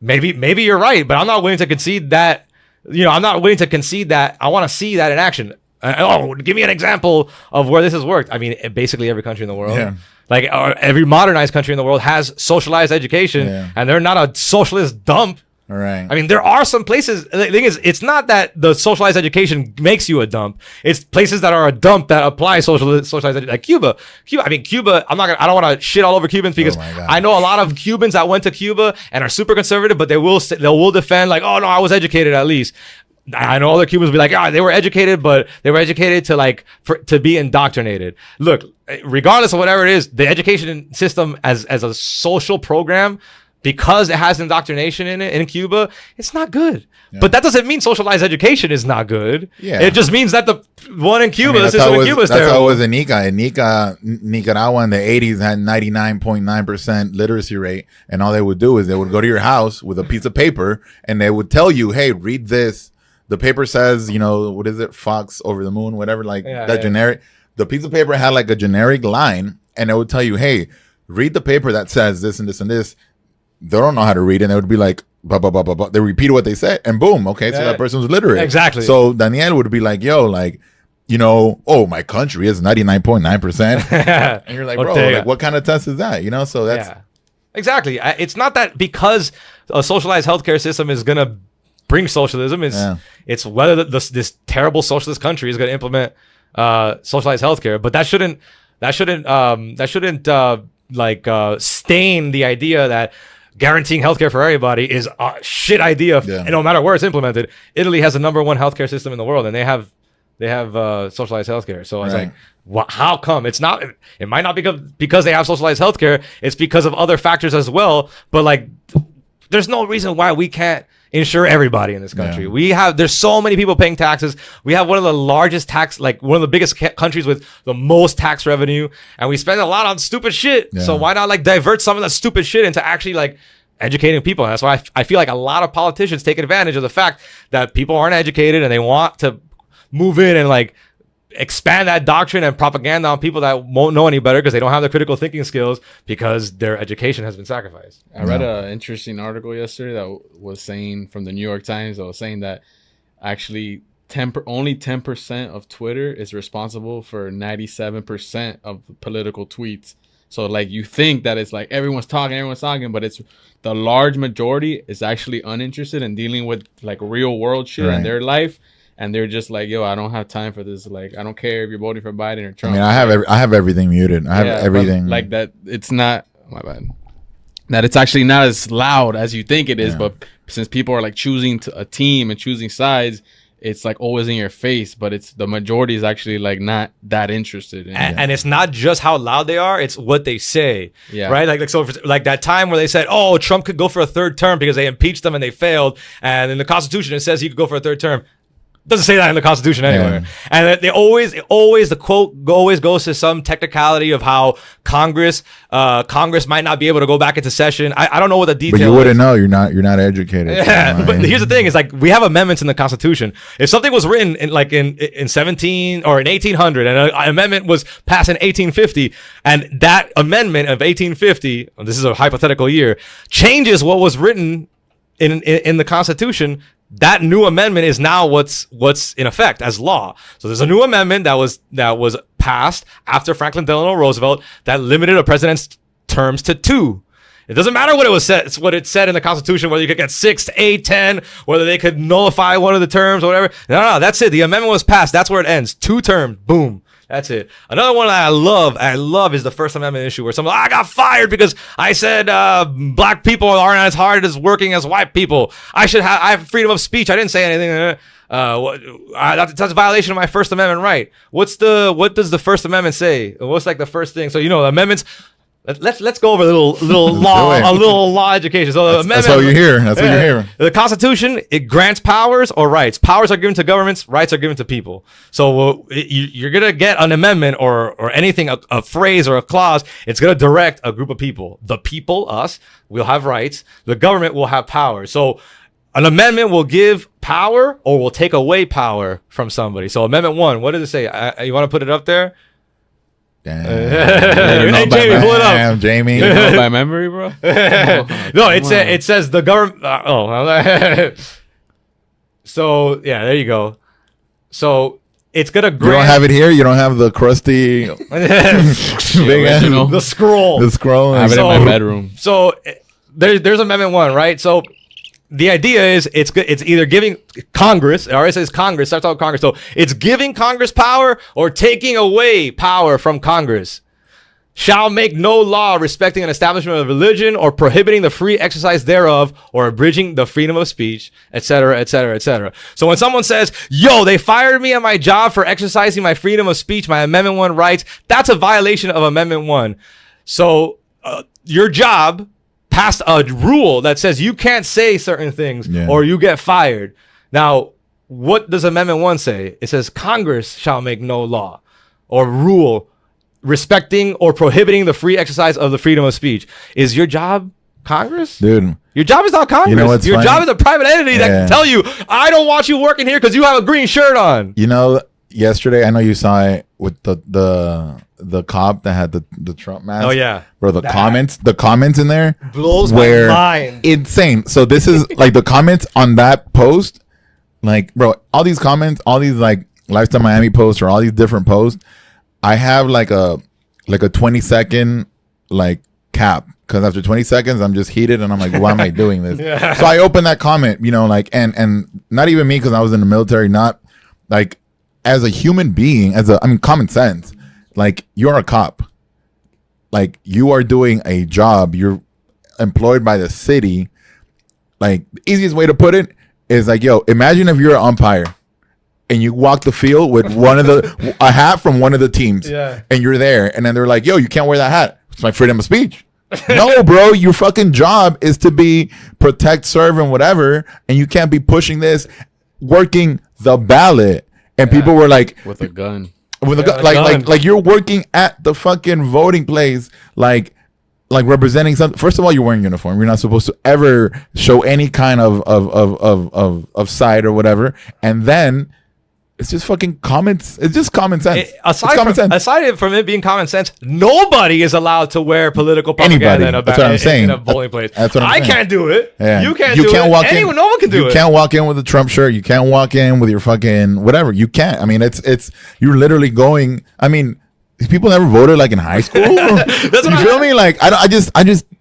Maybe you're right, but I'm not willing to concede that. I'm not willing to concede that. I want to see that in action. Give me an example of where this has worked. I mean, basically every country in the world. Yeah. Like every modernized country in the world has socialized education, and they're not a socialist dump. All right. I mean, there are some places. The thing is, it's not that the socialized education makes you a dump. It's places that are a dump that apply socialized education, like Cuba. I mean, Cuba. I don't want to shit all over Cubans because I know a lot of Cubans that went to Cuba and are super conservative, but they will defend like, oh no, I was educated at least. I know other Cubans will be like, they were educated, but they were educated to be indoctrinated. Look, regardless of whatever it is, the education system as a social program, because it has indoctrination in it in Cuba, it's not good. Yeah. But that doesn't mean socialized education is not good. Yeah. It just means that the one in Cuba, the system in Cuba is terrible. That's how it was in Nicaragua in the 80s had 99.9% literacy rate. And all they would do is they would go to your house with a piece of paper and they would tell you, hey, read this. The paper says, what is it? Fox over the moon, whatever, generic. The piece of paper had like a generic line and it would tell you, hey, read the paper that says this and this and this. They don't know how to read, and they would be like, blah, blah, blah, blah, blah. They repeat what they said, and boom, okay, so that person was literate. Exactly. So Daniel would be like, yo, like, my country is 99.9%. And you're like, bro, like, what kind of test is that? So that's... Yeah. Exactly. It's not that because a socialized healthcare system is going to bring socialism. It's whether this terrible socialist country is going to implement socialized healthcare, but that shouldn't stain the idea that guaranteeing healthcare for everybody is a shit idea. And no matter where it's implemented. Italy has the #1 healthcare system in the world, and they have socialized healthcare. So it's like, how come? It's not. It might not be because they have socialized healthcare. It's because of other factors as well. But like, there's no reason why we can't insure everybody in this country. There's so many people paying taxes. We have one of the largest one of the biggest countries with the most tax revenue, and we spend a lot on stupid shit. Yeah. So why not like divert some of that stupid shit into actually like educating people? And that's why I feel like a lot of politicians take advantage of the fact that people aren't educated and they want to move in and like expand that doctrine and propaganda on people that won't know any better because they don't have the critical thinking skills because their education has been sacrificed. I read an interesting article yesterday that was saying from the New York Times that was saying that actually only 10% of Twitter is responsible for 97% of political tweets. So like you think that it's like everyone's talking, but it's the large majority is actually uninterested in dealing with like real world shit in their life. And they're just like, yo, I don't have time for this. Like, I don't care if you're voting for Biden or Trump. I mean, I have everything muted. I have everything. Like that, it's not, my bad. That it's actually not as loud as you think it is. But since people are like choosing a team and choosing sides, it's like always in your face. But it's the majority is actually like not that interested in and it's not just how loud they are, it's what they say. Yeah. Right? Like that time where they said, oh, Trump could go for a third term because they impeached him and they failed. And in the Constitution, it says he could go for a third term. Doesn't say that in the Constitution anywhere. Yeah. And the quote always goes to some technicality of how Congress might not be able to go back into session. I don't know what the details. But you wouldn't know. You're not educated. Yeah. But here's the thing: is like we have amendments in the Constitution. If something was written in 17 or in 1800, and an amendment was passed in 1850, and that amendment of 1850, this is a hypothetical year, changes what was written in the Constitution. That new amendment is now what's in effect as law. So there's a new amendment that was passed after Franklin Delano Roosevelt that limited a president's terms to 2. It doesn't matter what it said in the Constitution, whether you could get 6 to 8, 10, whether they could nullify one of the terms or whatever. No, that's it. The amendment was passed. That's where it ends. 2 terms. Boom. That's it. Another one that I love is the First Amendment issue where someone, I got fired because I said black people aren't as hard as working as white people. I have freedom of speech. I didn't say anything. That's a violation of my First Amendment right. What does the First Amendment say? What's like the first thing? So the amendments. Let's go over a little law education. So that's what you're here. That's what you're hearing. The Constitution, it grants powers or rights. Powers are given to governments. Rights are given to people. So you're gonna get an amendment or anything, a phrase or a clause. It's gonna direct a group of people. The people, us, will have rights. The government will have power. So an amendment will give power or will take away power from somebody. So Amendment 1, what does it say? You want to put it up there? Damn. Hey, Jamie, pull it up. Damn, Jamie. You know by memory, bro? No, it says the government. So, yeah, there you go. So, it's going to grant. You don't have it here? You don't have the crusty big the scroll. The scroll. I have it in my bedroom. So, there's Amendment 1, right? So, the idea is it's either giving Congress, or it says Congress, starts out with Congress. So it's giving Congress power or taking away power from Congress. Shall make no law respecting an establishment of religion or prohibiting the free exercise thereof or abridging the freedom of speech, etc., etc., etc. So when someone says, yo, they fired me at my job for exercising my freedom of speech, my Amendment 1 rights, that's a violation of Amendment 1. So your job passed a rule that says you can't say certain things or you get fired. Now, what does Amendment 1 say? It says Congress shall make no law or rule respecting or prohibiting the free exercise of the freedom of speech. Is your job Congress? Dude. Your job is not Congress. You know what's your funny? job is a private entity that can tell you, I don't want you working here because you have a green shirt on. Yesterday, I know you saw it with the cop that had the Trump mask. Oh yeah, bro. The comments in there blows my mind. Insane. So this is like the comments on that post, like, bro. All these comments, all these like Lifestyle Miami posts or all these different posts. I have like a 20-second like cap because after 20 seconds I'm just heated and I'm like, why am I doing this? So I open that comment, like, and not even me because I was in the military, not like. As a human being, common sense, like you're a cop, like you are doing a job, you're employed by the city. Like the easiest way to put it is like, yo, imagine if you're an umpire and you walk the field with a hat from one of the teams and you're there. And then they're like, yo, you can't wear that hat. It's my freedom of speech. No, bro, your fucking job is to be protect, serve, and whatever, and you can't be pushing this, working the ballot. And people were like, with a gun, like you're working at the fucking voting place, like representing something. First of all, you're wearing uniform. You're not supposed to ever show any kind of side or whatever. And then it's just fucking comments. It's just common sense. Aside from it being common sense, nobody is allowed to wear political propaganda in a polling place. That's what I'm saying. I can't do it. Yeah. You can't do it. Walk Anyone, no one can do it. You can't walk in with a Trump shirt. You can't walk in with your fucking whatever. You can't. I mean, it's you're literally going. I mean, people never voted like in high school. You feel me? Like I just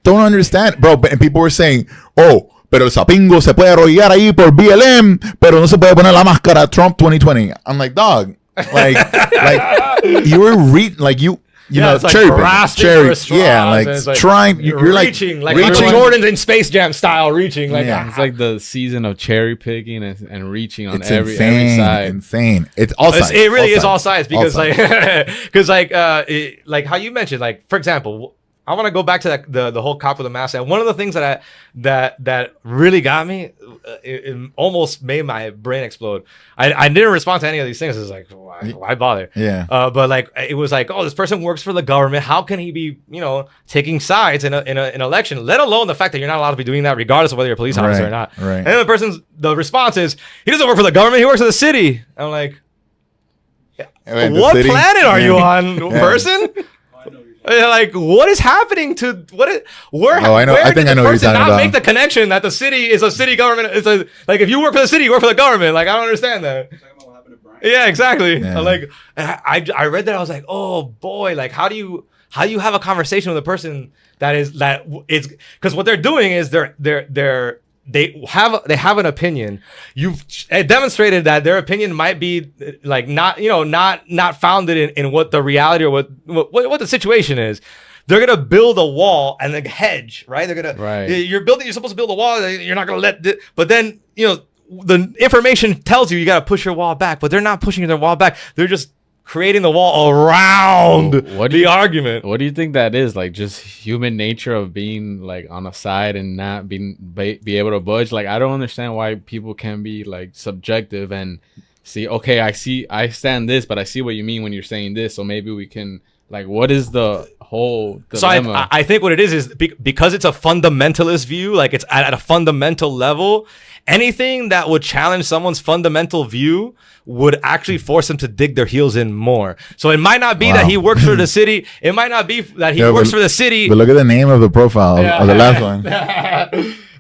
don't understand, bro. And people were saying, oh, pero el sapingo se puede arrodillar ahí por BLM, pero no se puede poner la máscara Trump 2020. I'm like, dog, like you were you know, it's like cherry, yeah, like trying. You're reaching, like Jordan in Space Jam style, reaching. Like it's like the season of cherry picking and reaching on every side. Insane. It's all sides. It really is all sides because like how you mentioned, like for example. I want to go back to the whole cop with a mask. And one of the things that really got me, it almost made my brain explode. I didn't respond to any of these things. It's like, why bother? Yeah. But like, it was like, oh, this person works for the government. How can he be, taking sides in an election? Let alone the fact that you're not allowed to be doing that, regardless of whether you're a police officer or not. Right. And then the response is, he doesn't work for the government. He works for the city. I'm like, what planet are you on, person? Like, what is happening to I know. I think I know what you're talking about. Make the connection that the city is a city government. Like if you work for the city, you work for the government. Like I don't understand that. Yeah, exactly. Yeah. Like I read that, I was like, oh boy, like how do you have a conversation with a person that is because what they're doing is they have an opinion. You've demonstrated that their opinion might be like not founded in what the reality or what the situation is. They're gonna build a wall and a hedge, right? They're gonna You're supposed to build a wall. You're not gonna but then the information tells you gotta push your wall back, but they're not pushing their wall back. They're just creating the wall around the argument. What do you think that is? Like just human nature of being like on a side and not be able to budge? Like I don't understand why people can be like subjective and see, okay, I stand this, but I see what you mean when you're saying this, so maybe we can like, what is the whole dilemma? So I think what it is because it's a fundamentalist view, like it's at a fundamental level. Anything that would challenge someone's fundamental view would actually force them to dig their heels in more. So it might not be that he works for the city. It might not be that he works for the city. But look at the name of the profile of the last one.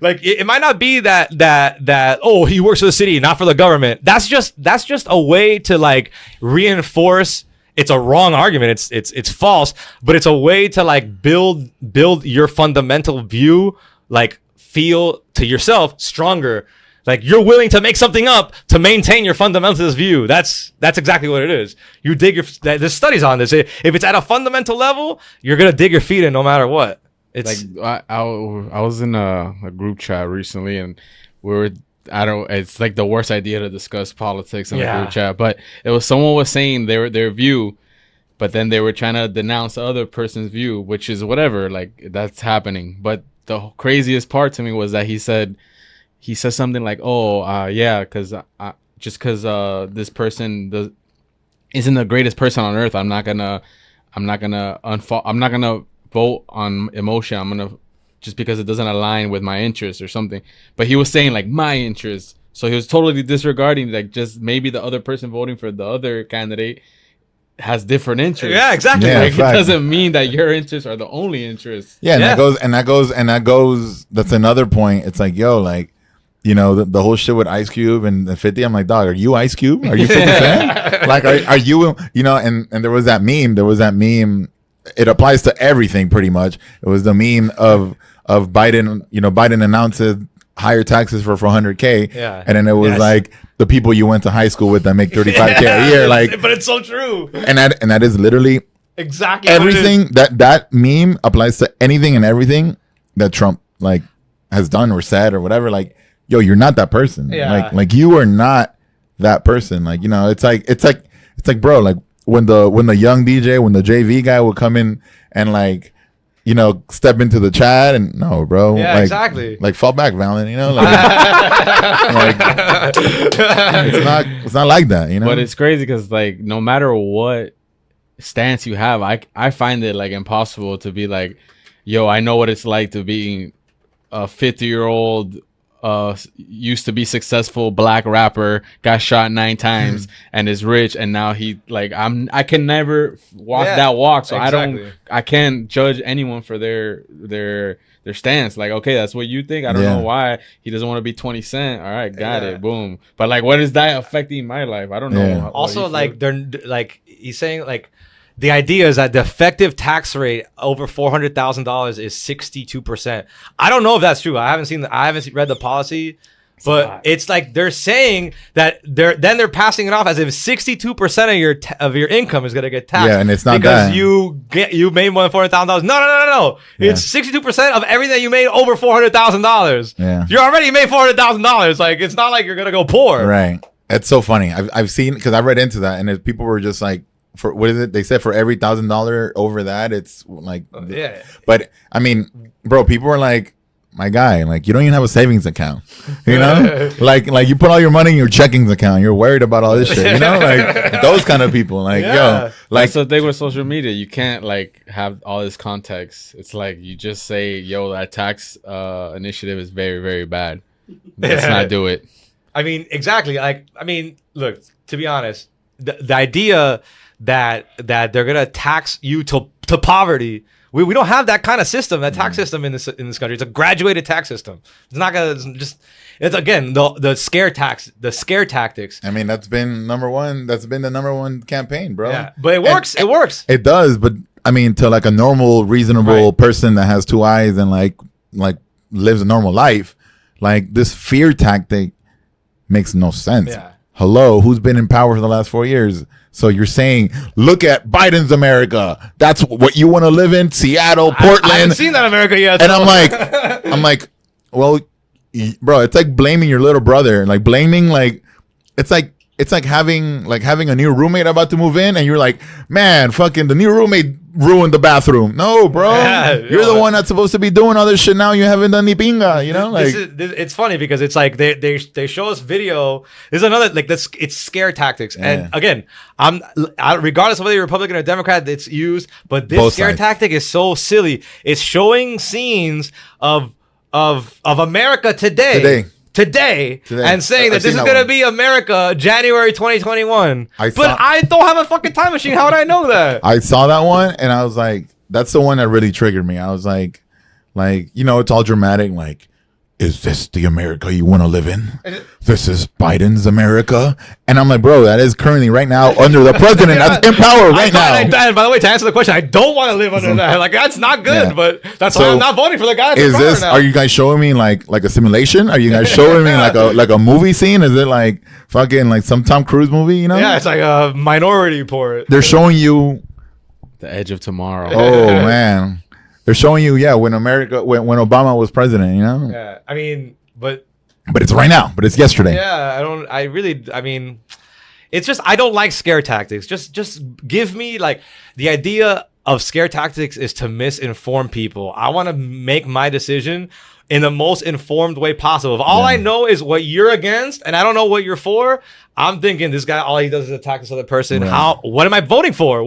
Like it might not be that oh, he works for the city, not for the government. That's just a way to like reinforce. It's a wrong argument. It's false, but it's a way to like build your fundamental view, like feel to yourself stronger. Like you're willing to make something up to maintain your fundamentalist view. That's exactly what it is. You dig there's studies on this. If it's at a fundamental level, you're gonna dig your feet in no matter what. It's like I was in a group chat recently, and it's like the worst idea to discuss politics in a group chat, but it was someone was saying their view, but then they were trying to denounce the other person's view, which is whatever, like that's happening. But the craziest part to me was that he said something like, because this person isn't the greatest person on earth, I'm not gonna vote on emotion. I'm gonna, just because it doesn't align with my interests or something. But he was saying like my interests, so he was totally disregarding like just maybe the other person voting for the other candidate has different interests. Yeah, exactly. Yeah, like, it doesn't mean that your interests are the only interests. Yeah, and that goes. That's another point. It's like, yo, like, the whole shit with Ice Cube and 50. I'm like, dog, are you Ice Cube? Are you 50 Cent? Like, are you? And there was that meme. It applies to everything pretty much. It was the meme of Biden. Biden announces higher taxes for 100K. Yeah. And then it was like the people you went to high school with that make 35K a year. Like, but it's so true. And that is literally exactly everything. That meme applies to anything and everything that Trump like has done or said or whatever. Like, yo, you're not that person. Yeah. Like you are not that person. Like, it's like, bro, like when the young DJ, when the JV guy would come in and like you know, step into the chat and no, bro. Yeah, like, exactly. Like fall back, Valen. You know, like, it's not like that. You know, but it's crazy because like no matter what stance you have, I find it like impossible to be like, yo, I know what it's like to be a 50-year-old used to be successful black rapper, got shot 9 times and is rich, and now he like I can never walk that walk, so exactly. I can't judge anyone for their stance. Like, okay, that's what you think. I don't know why he doesn't want to be 20 Cent. All right, got it, boom. But like, what is that affecting my life? I don't know. Also, like they're like he's saying like. The idea is that the effective tax rate over $400,000 is 62%. I don't know if that's true. I haven't read the policy, but it's like they're saying that they're passing it off as if 62% of your income is gonna get taxed. Yeah, and it's not because that. you made more than $400,000. No. Yeah. It's 62% of everything that you made over $400,000. Yeah, you already made $400,000. Like it's not like you're gonna go poor. Right. It's so funny. I've seen because I read into that, and people were just like. For what is it? They said for every $1,000 over that, it's like, But I mean, bro, people were like, my guy, like you don't even have a savings account, you know, like you put all your money in your checking account. You're worried about all this shit, you know, like those kind of people. Like, yo, like that's the thing with social media. You can't like have all this context. It's like you just say, yo, that tax initiative is very, very bad. Let's not do it. I mean, exactly. Like, I mean, look, to be honest, the idea that they're gonna tax you to poverty. We don't have that kind of system, that tax system in this country. It's a graduated tax system. It's not gonna it's again the scare tactics. I mean, that's been number one. That's been the number one campaign, bro. Yeah, but it works. It works. It does, but I mean, to like a normal, reasonable person that has 2 eyes and like lives a normal life, like this fear tactic makes no sense. Yeah. Hello, who's been in power for the last 4 years? So you're saying, look at Biden's America. That's what you want to live in? Seattle, Portland. I haven't seen that America yet. And I'm like, well, bro, it's like blaming your little brother. Like blaming, like, it's like having a new roommate about to move in, and you're like, man, fucking the new roommate ruined the bathroom. No, bro, you're the one that's supposed to be doing all this shit now. You haven't done ni pinga, you know. Like it's funny because it's like they show us video. There's another like this. It's scare tactics, and again, regardless of whether you're Republican or Democrat, it's used. But this scare tactic is so silly. It's showing scenes of America today. And saying that this is going to be America January 2021. But I don't have a fucking time machine. How would I know that? I saw that one and I was like, that's the one that really triggered me. I was like, you know, it's all dramatic. Like, is this the America you want to live in? This is Biden's America. And I'm like, bro, that is currently right now under the president that's in power right now. And by the way, to answer the question, I don't want to live under that. Like, that's not good, but that's why I'm not voting for the guy that's in power now. Are you guys showing me like a simulation? Are you guys showing me like a movie scene? Is it like fucking like some Tom Cruise movie, you know? Yeah, it's like a Minority Report. They're showing you The Edge of Tomorrow. Oh, man. They're showing you, when when Obama was president, you know? Yeah, I mean, but it's right now, but it's yesterday. Yeah, I mean, it's just, I don't like scare tactics. Just give me, like, the idea of scare tactics is to misinform people. I want to make my decision in the most informed way possible. If all I know is what you're against and I don't know what you're for, I'm thinking this guy, all he does is attack this other person. Right. What am I voting for?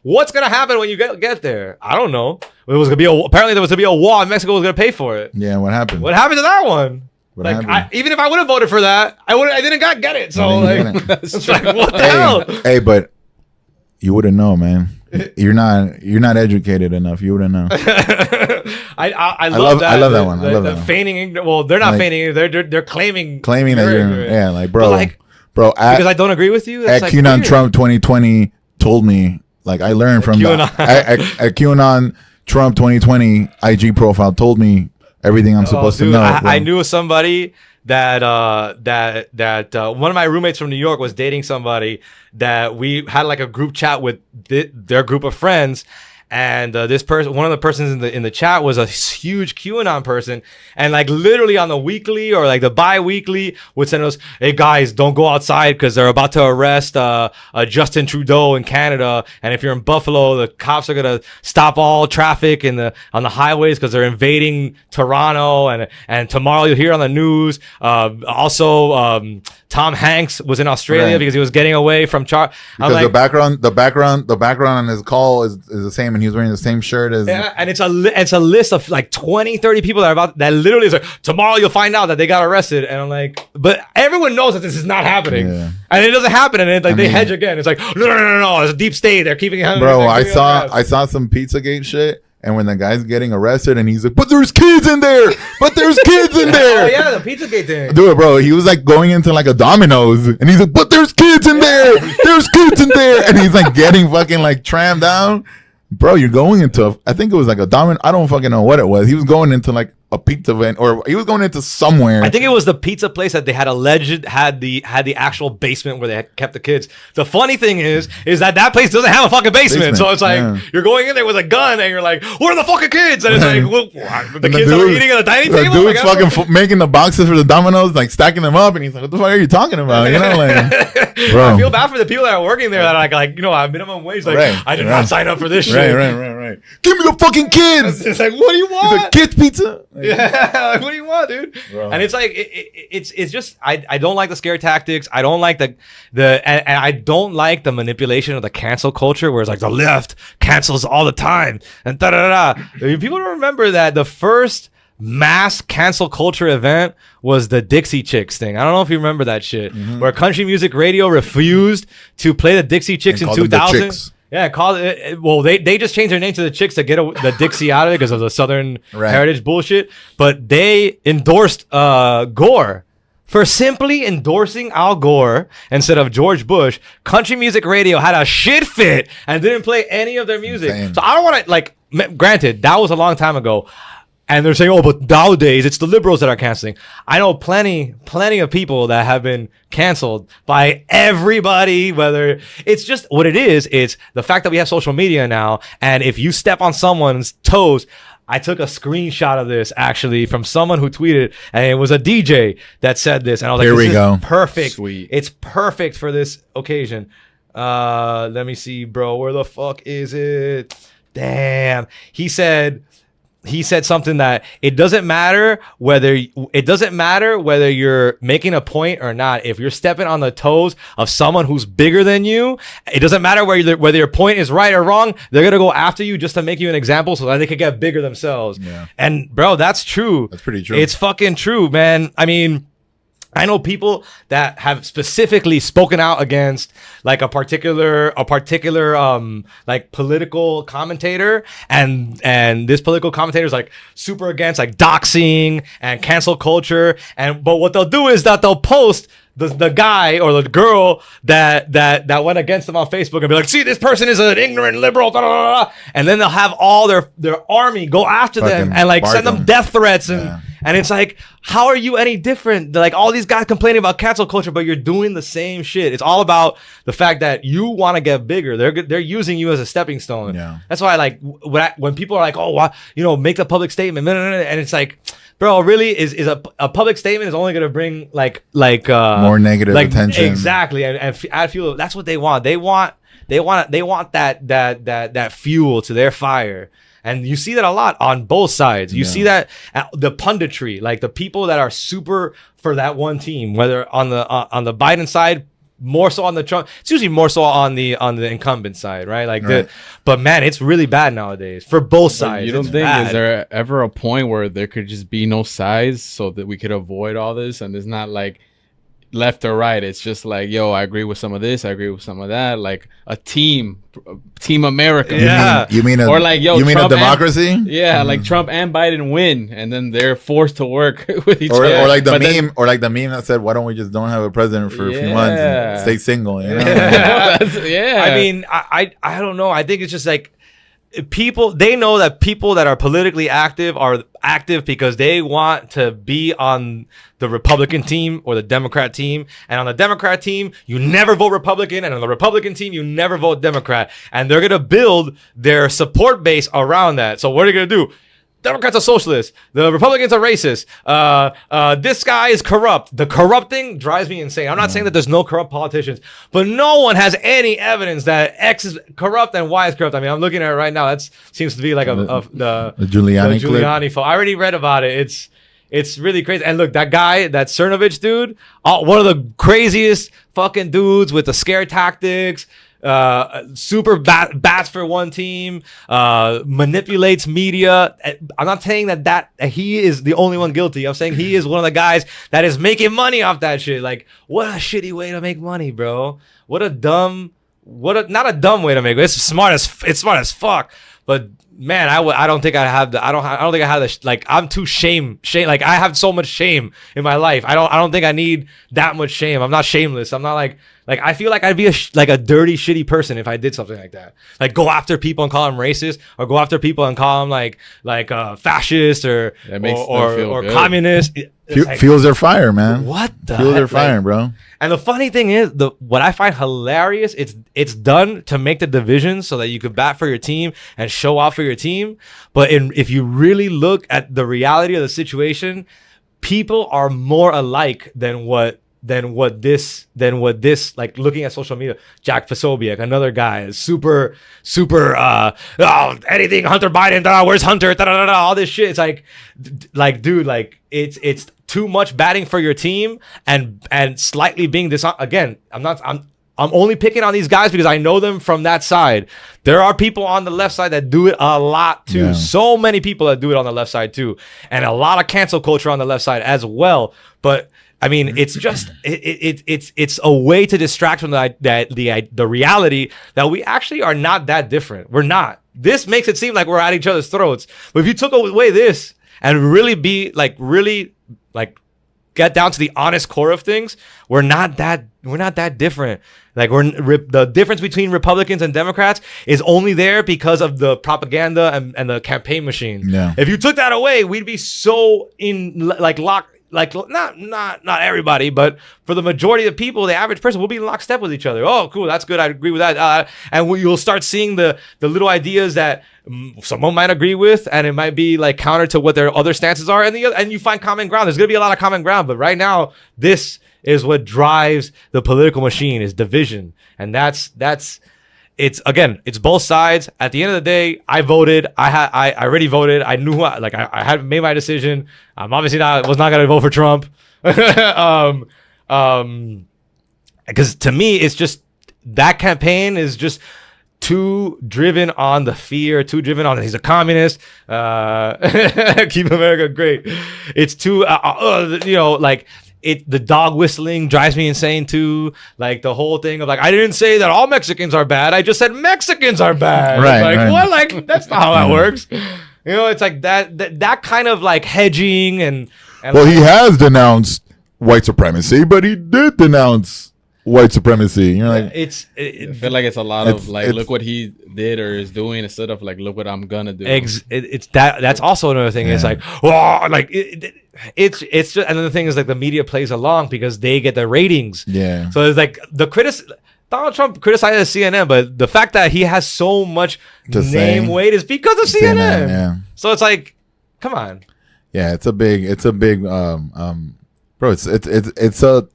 What's gonna happen when you get there? I don't know. It was gonna be apparently there was gonna be a wall and Mexico was gonna pay for it. Yeah, what happened? What happened to that one? Even if I would have voted for that, I didn't get it. So it's like, what the hell? Hey, but you wouldn't know, man. You're not educated enough. You wouldn't know. I love that. I love that one. I love that one. Feigning. Well, they're not feigning. They're claiming that you're like, bro, because I don't agree with you. That's at QAnon Trump 2020 told me. Like I learned from at QAnon Trump 2020 IG profile told me everything I'm supposed to know. I knew somebody that one of my roommates from New York was dating somebody that we had like a group chat with their group of friends, and this person, one of the persons in the chat was a huge QAnon person, and like literally on the weekly or like the bi-weekly would send us, hey guys, don't go outside because they're about to arrest Justin Trudeau in Canada, and if you're in Buffalo, the cops are gonna stop all traffic on the highways because they're invading Toronto, and tomorrow you'll hear on the news. Also, Tom Hanks was in Australia because he was getting away from because like, the background on his call is the same, and he was wearing the same shirt as and it's a list of like 20-30 people that literally is like, tomorrow you'll find out that they got arrested, and I'm like, but everyone knows that this is not happening, and it doesn't happen, and they hedge again. It's like no, it's a deep state. They're keeping it. Bro, I saw some Pizzagate shit. And when the guy's getting arrested and he's like, but there's kids in there. But there's kids in there. Oh, yeah, the Pizzagate thing. Dude, bro, he was like going into like a Domino's. And he's like, but there's kids in there. There's kids in there. And he's like getting fucking like trammed down. Bro, you're going into, I think it was like a Domino. I don't fucking know what it was. He was going into like a pizza van, or he was going into somewhere. I think it was the pizza place that they had had the actual basement where they had kept the kids. The funny thing is that place doesn't have a fucking basement. So it's like you're going in there with a gun and you're like, where are the fucking kids? And it's like, well, the kids are eating at the dining table. The dude's fucking making the boxes for the Domino's, like stacking them up, and he's like, what the fuck are you talking about? You know, like, bro. I feel bad for the people that are working there that are like you know, minimum wage. Like, I did not sign up for this shit. Right. Give me the fucking kids. It's like, what do you want? He's like, kids pizza. Yeah, like, what do you want, dude? Bro. And it's like it's just I don't like the scare tactics. I don't like and I don't like the manipulation of the cancel culture, where it's like the left cancels all the time and da da da. People don't remember that the first mass cancel culture event was the Dixie Chicks thing. I don't know if you remember that shit, where country music radio refused to play the Dixie Chicks in 2000. Yeah, well, they just changed their name to the Chicks to get the Dixie out of it because of the Southern heritage bullshit. But they endorsed Gore. For simply endorsing Al Gore instead of George Bush, country music radio had a shit fit and didn't play any of their music. Insane. So I don't want to, like, granted, that was a long time ago. And they're saying, oh, but nowadays it's the liberals that are canceling. I know plenty of people that have been canceled by everybody, whether it's just what it is. It's the fact that we have social media now. And if you step on someone's toes, I took a screenshot of this actually from someone who tweeted, and it was a DJ that said this. And I was like, this is perfect. Sweet. It's perfect for this occasion. Let me see, bro. Where the fuck is it? Damn. He said something that it doesn't matter whether you're making a point or not. If you're stepping on the toes of someone who's bigger than you, it doesn't matter whether your point is right or wrong. They're gonna go after you just to make you an example so that they could get bigger themselves. Yeah. And bro, that's true. That's pretty true. It's fucking true, man. I mean, I know people that have specifically spoken out against like a particular like political commentator, and this political commentator is like super against like doxing and cancel culture, but what they'll do is that they'll post the guy or the girl that went against them on Facebook and be like, see, this person is an ignorant liberal, da, da, da, da. And then they'll have all their army go after them and like send them death threats and it's like, how are you any different? Like all these guys complaining about cancel culture, but you're doing the same shit. It's all about the fact that you want to get bigger. They're using you as a stepping stone. Yeah. That's why like when people are like, oh, why, make the public statement, and it's like, bro, really is a public statement is only going to bring like more negative attention. Exactly. And add fuel. That's what they want. They want that fuel to their fire. And you see that a lot on both sides. You see that the punditry, like the people that are super for that one team, whether on the Biden side, more so on the Trump. It's usually more so on the incumbent side, right? Like but man, it's really bad nowadays for both sides. You don't think is there ever a point where there could just be no sides so that we could avoid all this, and it's not like left or right? It's just like, yo, I agree with some of this, I agree with some of that, like a team America. Yeah, you mean a democracy? Like Trump and Biden win, and then they're forced to work with each other. Or like the meme that said, why don't we just don't have a president for a few months and stay single? You know? I mean, I don't know. I think it's just like, they know that people that are politically active are active because they want to be on the Republican team or the Democrat team. And on the Democrat team, you never vote Republican. And on the Republican team, you never vote Democrat. And they're going to build their support base around that. So what are they going to do? Democrats are socialists. The Republicans are racist. This guy is corrupt. The corrupting drives me insane. I'm not saying that there's no corrupt politicians, but no one has any evidence that X is corrupt and Y is corrupt. I mean, I'm looking at it right now. That seems to be like the Giuliani photo. I already read about it. It's really crazy. And look, that guy, that Cernovich dude, one of the craziest fucking dudes with the scare tactics. Super bats for one team, manipulates media. I'm not saying that he is the only one guilty. I'm saying he is one of the guys that is making money off that shit. Like, what a shitty way to make money, bro. Not a dumb way to make it. It's smart as fuck. But man, I don't think I have the, I don't think I have the, like, I'm too shame. Like, I have so much shame in my life. I don't think I need that much shame. I'm not shameless. I'm not like I feel like I'd be a dirty, shitty person if I did something like that. Like, go after people and call them racist, or go after people and call them like fascist or communist. Fuels their fire, man. What the fuels their fire, like, bro. And the funny thing is, what I find hilarious, it's done to make the division so that you could bat for your team and show off for your team. But if you really look at the reality of the situation, people are more alike than what this, like, looking at social media. Jack Posobiec, another guy, is super anything Hunter Biden, where's Hunter, all this shit. It's like dude, like, it's too much batting for your team and slightly being again. I'm only picking on these guys because I know them from that side. There are people on the left side that do it a lot too. Yeah. So many people that do it on the left side too, and a lot of cancel culture on the left side as well. But I mean, it's just it's a way to distract from the reality that we actually are not that different. We're not. This makes it seem like we're at each other's throats. But if you took away this and really get down to the honest core of things, we're not that different. Like, the difference between Republicans and Democrats is only there because of the propaganda and the campaign machine. Yeah. If you took that away, we'd be so locked. Like, not everybody, but for the majority of people, the average person will be in lockstep with each other. Oh, cool, that's good. I agree with that. And you'll start seeing the little ideas that someone might agree with, and it might be like counter to what their other stances are, and you find common ground. There's gonna be a lot of common ground, but right now, this is what drives the political machine, is division, and that's. It's both sides. At the end of the day, I voted. I already voted. I knew I had made my decision. I'm obviously was not gonna vote for Trump. Because to me, it's just, that campaign is just too driven on the fear, too driven on he's a communist. Keep America great. It's too the dog whistling drives me insane too. Like, the whole thing of, like, I didn't say that all Mexicans are bad. I just said Mexicans are bad. Right. Like, right. what? Like, that's not how that works. You know, it's like that kind of like hedging and well, he has denounced white supremacy, but he did denounce white supremacy. You're like, I feel like it's a lot of like, look what he did or is doing, instead of like, look what I'm gonna do. It's that's also another thing. Yeah. It's like, oh, like it's just another thing is, like, the media plays along because they get the ratings. Yeah. So it's like Donald Trump criticizes CNN, but the fact that he has so much weight is because of CNN. Yeah. So it's like, come on. Yeah, it's a big bro. It's a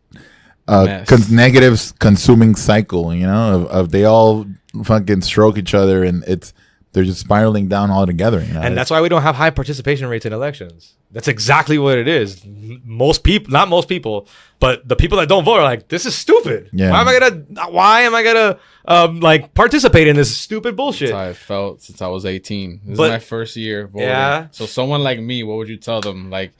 negative consuming cycle, you know, of they all fucking stroke each other, and they're just spiraling down all together, you know? And that's why we don't have high participation rates in elections. That's exactly what it is. Most people, not most people, but the people that don't vote are like, this is stupid. Yeah. Why am I gonna like participate in this stupid bullshit? That's how I felt since I was 18. This is my first year voting. Yeah. So someone like me, what would you tell them? Like,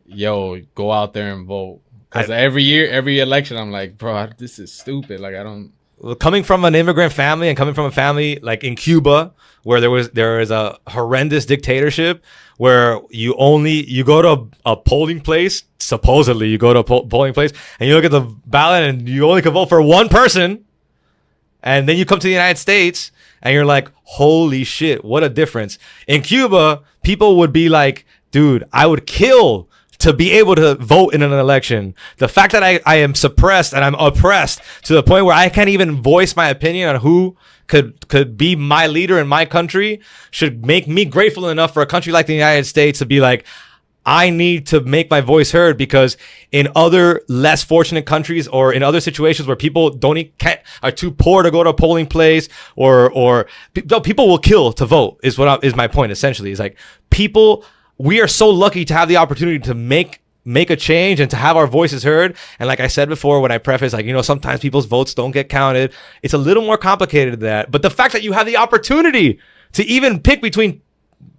yo, go out there and vote. Because every year, every election, I'm like, bro, this is stupid. Like, I don't. Coming from an immigrant family and coming from a family like in Cuba, where there is a horrendous dictatorship, where you go to a polling place, supposedly you go to a polling place, and you look at the ballot and you only can vote for one person, and then you come to the United States And you're like, holy shit, what a difference. In Cuba, people would be like, dude, I would kill to be able to vote in an election. The fact that I am suppressed and I'm oppressed to the point where I can't even voice my opinion on who could be my leader in my country should make me grateful enough for a country like the United States to be like, I need to make my voice heard, because in other less fortunate countries or in other situations where people are too poor to go to a polling place or people will kill to vote is my point essentially. Is like we are so lucky to have the opportunity to make a change and to have our voices heard. And like I said before, when I preface, like, sometimes people's votes don't get counted. It's a little more complicated than that. But the fact that you have the opportunity to even pick between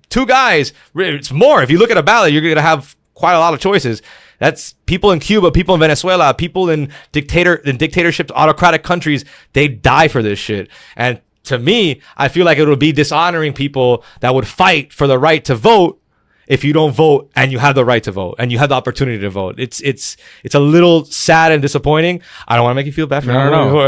two guys, it's more. If you look at a ballot, you're going to have quite a lot of choices. That's people in Cuba, people in Venezuela, people in dictatorship, autocratic countries. They die for this shit. And to me, I feel like it would be dishonoring people that would fight for the right to vote if you don't vote and you have the right to vote and you have the opportunity to vote. It's a little sad and disappointing. I don't want to make you feel bad for no.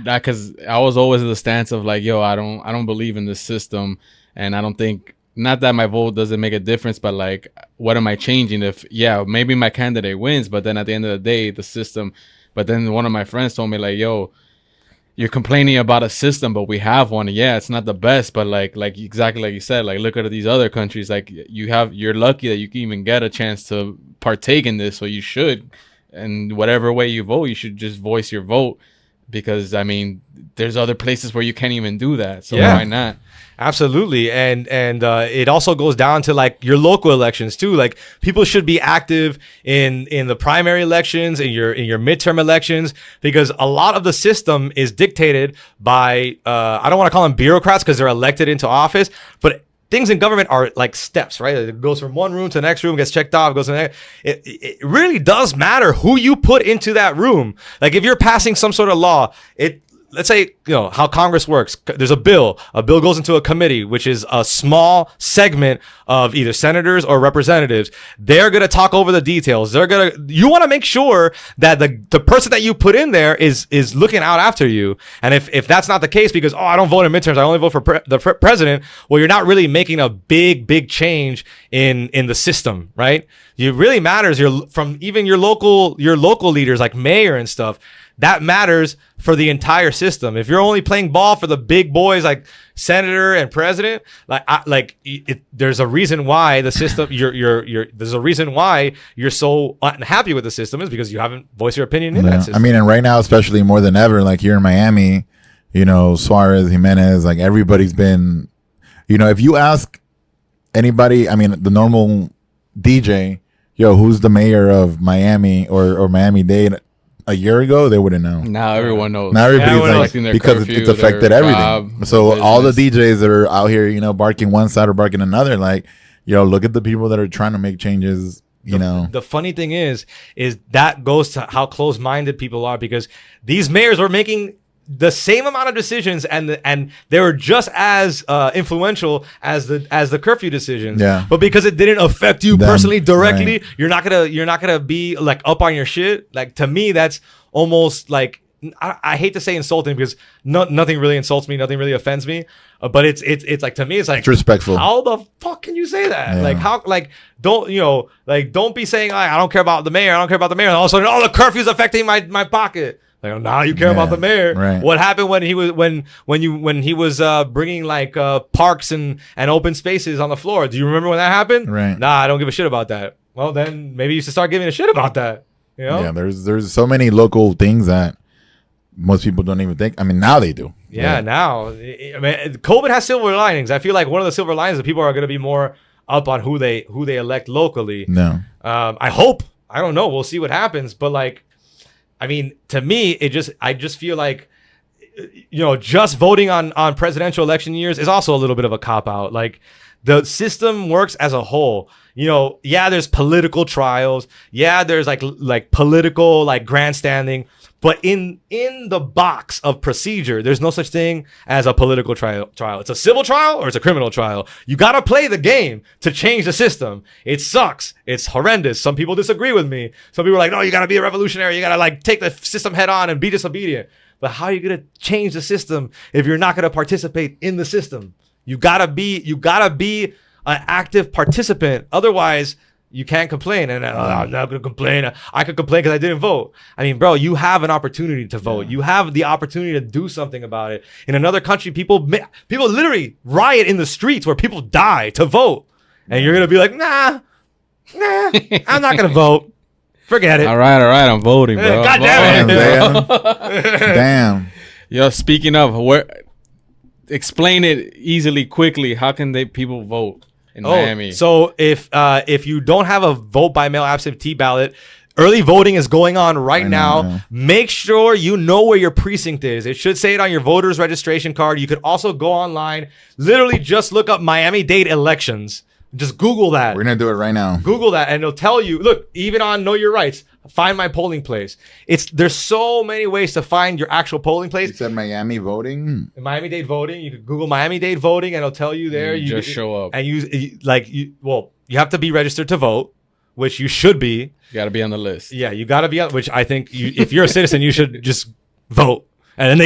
Because I was always in the stance of like, I don't believe in this system, and I don't think, not that my vote doesn't make a difference, but like, what am I changing if maybe my candidate wins, but then at the end of the day, the system. But then one of my friends told me like, you're complaining about a system, but we have one. Yeah, it's not the best, but like exactly like you said, like look at these other countries. Like you're lucky that you can even get a chance to partake in this, so you should. And whatever way you vote, you should just voice your vote, because I mean, there's other places where you can't even do that. So why not? Absolutely. And it also goes down to like your local elections too. Like people should be active in the primary elections, in your midterm elections, because a lot of the system is dictated by, I don't want to call them bureaucrats because they're elected into office, but things in government are like steps, right? It goes from one room to the next room, gets checked off, goes to the next. It really does matter who you put into that room. Like if you're passing some sort of law, let's say, how Congress works. There's a bill goes into a committee, which is a small segment of either senators or representatives. They're going to talk over the details. You want to make sure that the person that you put in there is looking out after you. And if that's not the case, because, I don't vote in midterms, I only vote for the president. Well, you're not really making a big change in the system, right? It really matters. From even your local leaders like mayor and stuff. That matters for the entire system. If you're only playing ball for the big boys like senator and president, there's a reason why the system. There's a reason why you're so unhappy with the system, is because you haven't voiced your opinion in that system. I mean, and right now, especially more than ever, like here in Miami, Suarez, Jimenez, like everybody's been, if you ask anybody, I mean, the normal DJ, who's the mayor of Miami or Miami-Dade? A year ago, they wouldn't know. Now everyone knows. Now everybody's like, because it's affected everything. So business. All the DJs that are out here, barking one side or barking another, like, look at the people that are trying to make changes. The funny thing is that goes to how close-minded people are, because these mayors were making the same amount of decisions, and they were just as influential as the curfew decisions. Yeah. But because it didn't affect you personally directly, right, you're not gonna be like up on your shit. Like, to me, that's almost like, I hate to say insulting, because nothing really insults me, nothing really offends me. But it's like, to me, it's like, it's respectful. How the fuck can you say that? Yeah. Like, how, like, don't be saying, I don't care about the mayor, and all of a sudden, the curfew's affecting my pocket. Like, now you care about the mayor. Right. What happened when he was when he was bringing like parks and open spaces on the floor? Do you remember when that happened? Right. Nah, I don't give a shit about that. Well, then maybe you should start giving a shit about that. Yeah, there's so many local things that most people don't even think. I mean, now they do. Yeah, now. I mean, COVID has silver linings. I feel like one of the silver linings is that people are going to be more up on who they elect locally. No. I hope. I don't know. We'll see what happens. But like, I mean, to me, I just feel like, just voting on presidential election years is also a little bit of a cop-out. Like, the system works as a whole. There's political trials. Yeah, there's like political like grandstanding. But in the box of procedure, there's no such thing as a political trial. It's a civil trial or it's a criminal trial. You got to play the game to change the system. It sucks. It's horrendous. Some people disagree with me. Some people are like, no, you got to be a revolutionary. You got to like take the system head on and be disobedient. But how are you gonna change the system if you're not gonna participate in the system? You gotta be an active participant. Otherwise, you can't complain. And I'm not gonna complain. I could complain because I didn't vote. I mean, bro, you have an opportunity to vote. You have the opportunity to do something about it. In another country, people literally riot in the streets where people die to vote, and you're gonna be like, nah, I'm not gonna vote. Forget it. All right, I'm voting, bro. God damn it. Damn. Yo, speaking of, explain it easily, quickly. How can people vote in Miami? So if you don't have a vote by mail absentee ballot, early voting is going on right now. Yeah. Make sure you know where your precinct is. It should say it on your voter's registration card. You could also go online, literally just look up Miami-Dade elections. Just Google that. We're going to do it right now. Google that and it'll tell you, look, even on Know Your Rights, find my polling place. There's so many ways to find your actual polling place. You said Miami voting? Miami-Dade voting. You could Google Miami-Dade voting and it'll tell you there. You just show up. And you have to be registered to vote, which you should be. You got to be on the list. Yeah, you got to be on, which I think if you're a citizen, you should just vote. And then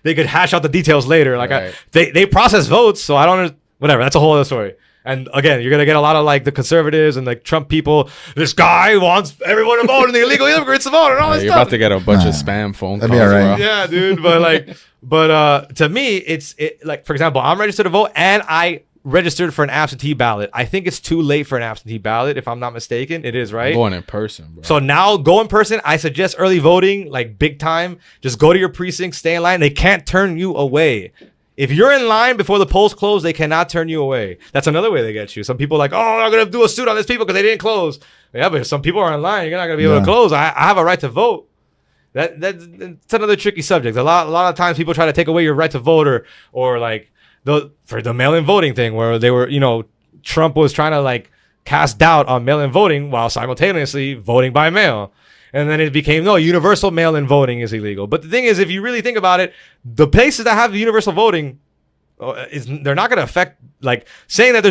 they could hash out the details later. Like right. They process votes, so I don't, whatever. That's a whole other story. And again, you're going to get a lot of like the conservatives and like Trump people. This guy wants everyone to vote and the illegal immigrants to vote and all this you're stuff. You're about to get a bunch of spam phone calls. That'd be all right. Yeah, dude. But to me, it's like, for example, I'm registered to vote and I registered for an absentee ballot. I think it's too late for an absentee ballot, if I'm not mistaken. It is, right? I'm going in person, bro. So now go in person. I suggest early voting, like big time. Just go to your precinct, stay in line. They can't turn you away. If you're in line before the polls close, they cannot turn you away. That's another way they get you. Some people are like, oh, I'm going to do a suit on these people because they didn't close. Yeah, but if some people are in line, you're not going to be able to close. I have a right to vote. That's another tricky subject. A lot of times people try to take away your right to vote or like for the mail-in voting thing where they were, Trump was trying to like cast doubt on mail-in voting while simultaneously voting by mail. And then it became, no, universal mail-in voting is illegal. But the thing is, if you really think about it, the places that have universal voting, they're not going to affect, like saying that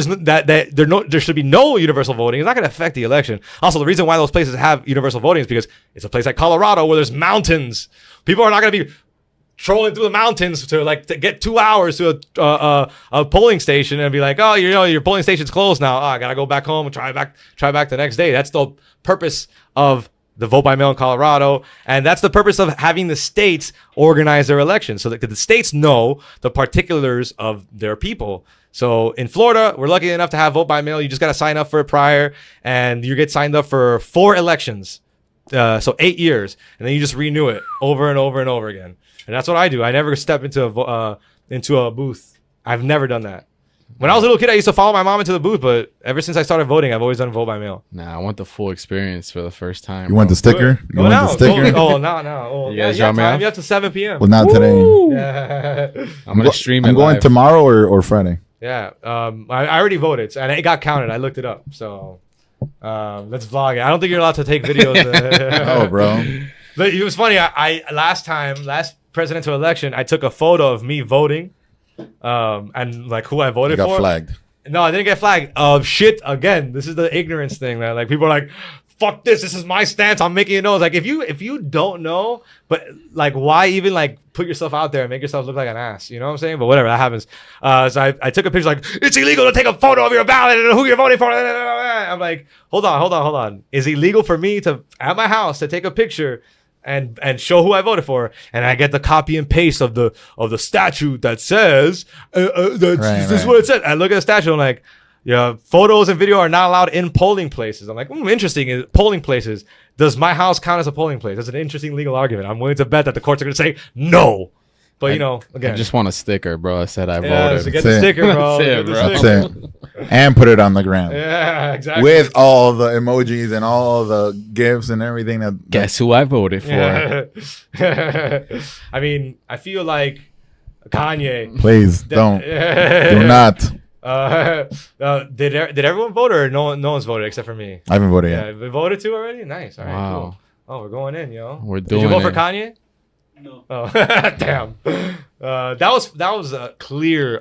there should be no universal voting is not going to affect the election. Also, the reason why those places have universal voting is because it's a place like Colorado where there's mountains. People are not going to be trolling through the mountains to get 2 hours to a polling station and be like, oh, your polling station's closed now. Oh, I got to go back home and try back the next day. That's the purpose of the vote by mail in Colorado. And that's the purpose of having the states organize their elections so that the states know the particulars of their people. So in Florida, we're lucky enough to have vote by mail. You just got to sign up for it prior and you get signed up for 4 elections. So 8 years. And then you just renew it over and over and over again. And that's what I do. I never step into a booth. I've never done that. When I was a little kid, I used to follow my mom into the booth, but ever since I started voting, I've always done vote by mail. Nah, I want the full experience for the first time. You want the sticker? You want the sticker? No. Oh, you guys drop me off? You have to 7 p.m. Well, not today. Yeah. I'm going to stream it I'm going live. tomorrow or Friday. Yeah. I already voted, and it got counted. I looked it up. So let's vlog it. I don't think you're allowed to take videos. Oh, bro. But it was funny. I last presidential election, I took a photo of me voting. And like who I voted for. Got flagged. No, I didn't get flagged. Shit. Again, this is the ignorance thing that like people are like, fuck this. This is my stance. I'm making it known. It's like if you don't know, but like why even like put yourself out there and make yourself look like an ass? You know what I'm saying? But whatever, that happens. So I took a picture like it's illegal to take a photo of your ballot and who you're voting for. I'm like, hold on. Is it illegal for me to at my house to take a picture and show who I voted for, and I get the copy and paste of the statute that says this is what it said. I look at the statute, I'm like, yeah, photos and video are not allowed in polling places. I'm like, interesting. Polling places. Does my house count as a polling place? That's an interesting legal argument. I'm willing to bet that the courts are going to say no. But again, I just want a sticker, bro. I said I voted. So get the sticker, bro. That's it. And put it on the gram. Yeah, exactly. With all the emojis and all the gifs and everything. Guess who I voted for? Yeah. I mean, I feel like Kanye. Please don't. Do not. Did everyone vote or no one's voted except for me? I haven't voted yet. Yeah, we voted too already? Nice. All right, Wow. cool. Oh, we're going in, yo. We're Did doing you vote it. for Kanye? No. Oh, damn. That was a clear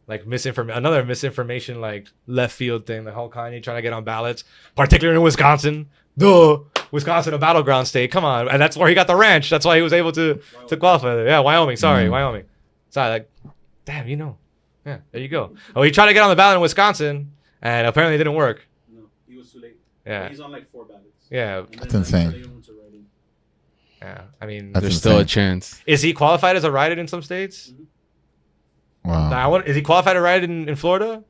like another misinformation, like left field thing. The whole Kanye trying to get on ballots, particularly in Wisconsin. Duh. Wisconsin a battleground state. Come on, and that's where he got the ranch. That's why he was able to qualify there. Yeah, Wyoming. Sorry, Wyoming. Sorry, like, damn, you know. Yeah, there you go. Oh, he tried to get on the ballot in Wisconsin, and apparently it didn't work. No, he was too late. Yeah, he's on like 4 ballots. Yeah, that's insane. Yeah, I mean, there's still a chance. Is he qualified as a write-in in some states? Wow. Is he qualified to write in Florida?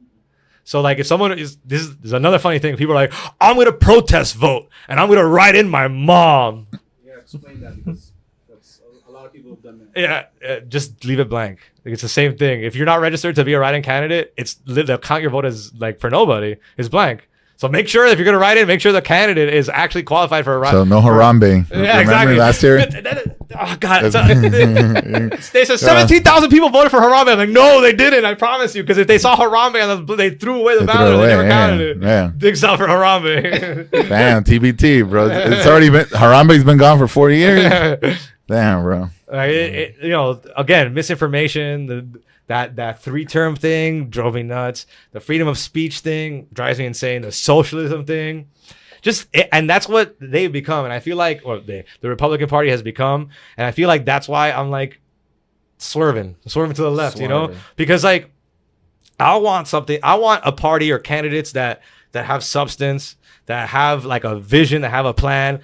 So like, if someone is, this is another funny thing. People are like, I'm gonna protest vote and I'm gonna write in my mom. Yeah, explain that because that's a lot of people have done that. Yeah, just leave it blank. Like, it's the same thing. If you're not registered to be a write-in candidate, they'll count your vote as like for nobody. It's blank. So make sure if you're gonna write in, make sure the candidate is actually qualified for a write. So no Harambe. Yeah, exactly. Last year. Oh God! They said 17,000 people voted for Harambe. I'm like, no, they didn't. I promise you, because if they saw Harambe and they threw away the ballot, they never counted it. Yeah. Digs out for Harambe. Damn, TBT, bro. It's already been Harambe's been gone for 40 years. Damn, bro. You know, again, misinformation. That 3-term thing drove me nuts. The freedom of speech thing drives me insane. The socialism thing, and that's what they've become. And I feel like, the Republican Party has become, and I feel like that's why I'm like swerving to the left, you know, because like I want a party or candidates that have substance, that have like a vision, that have a plan.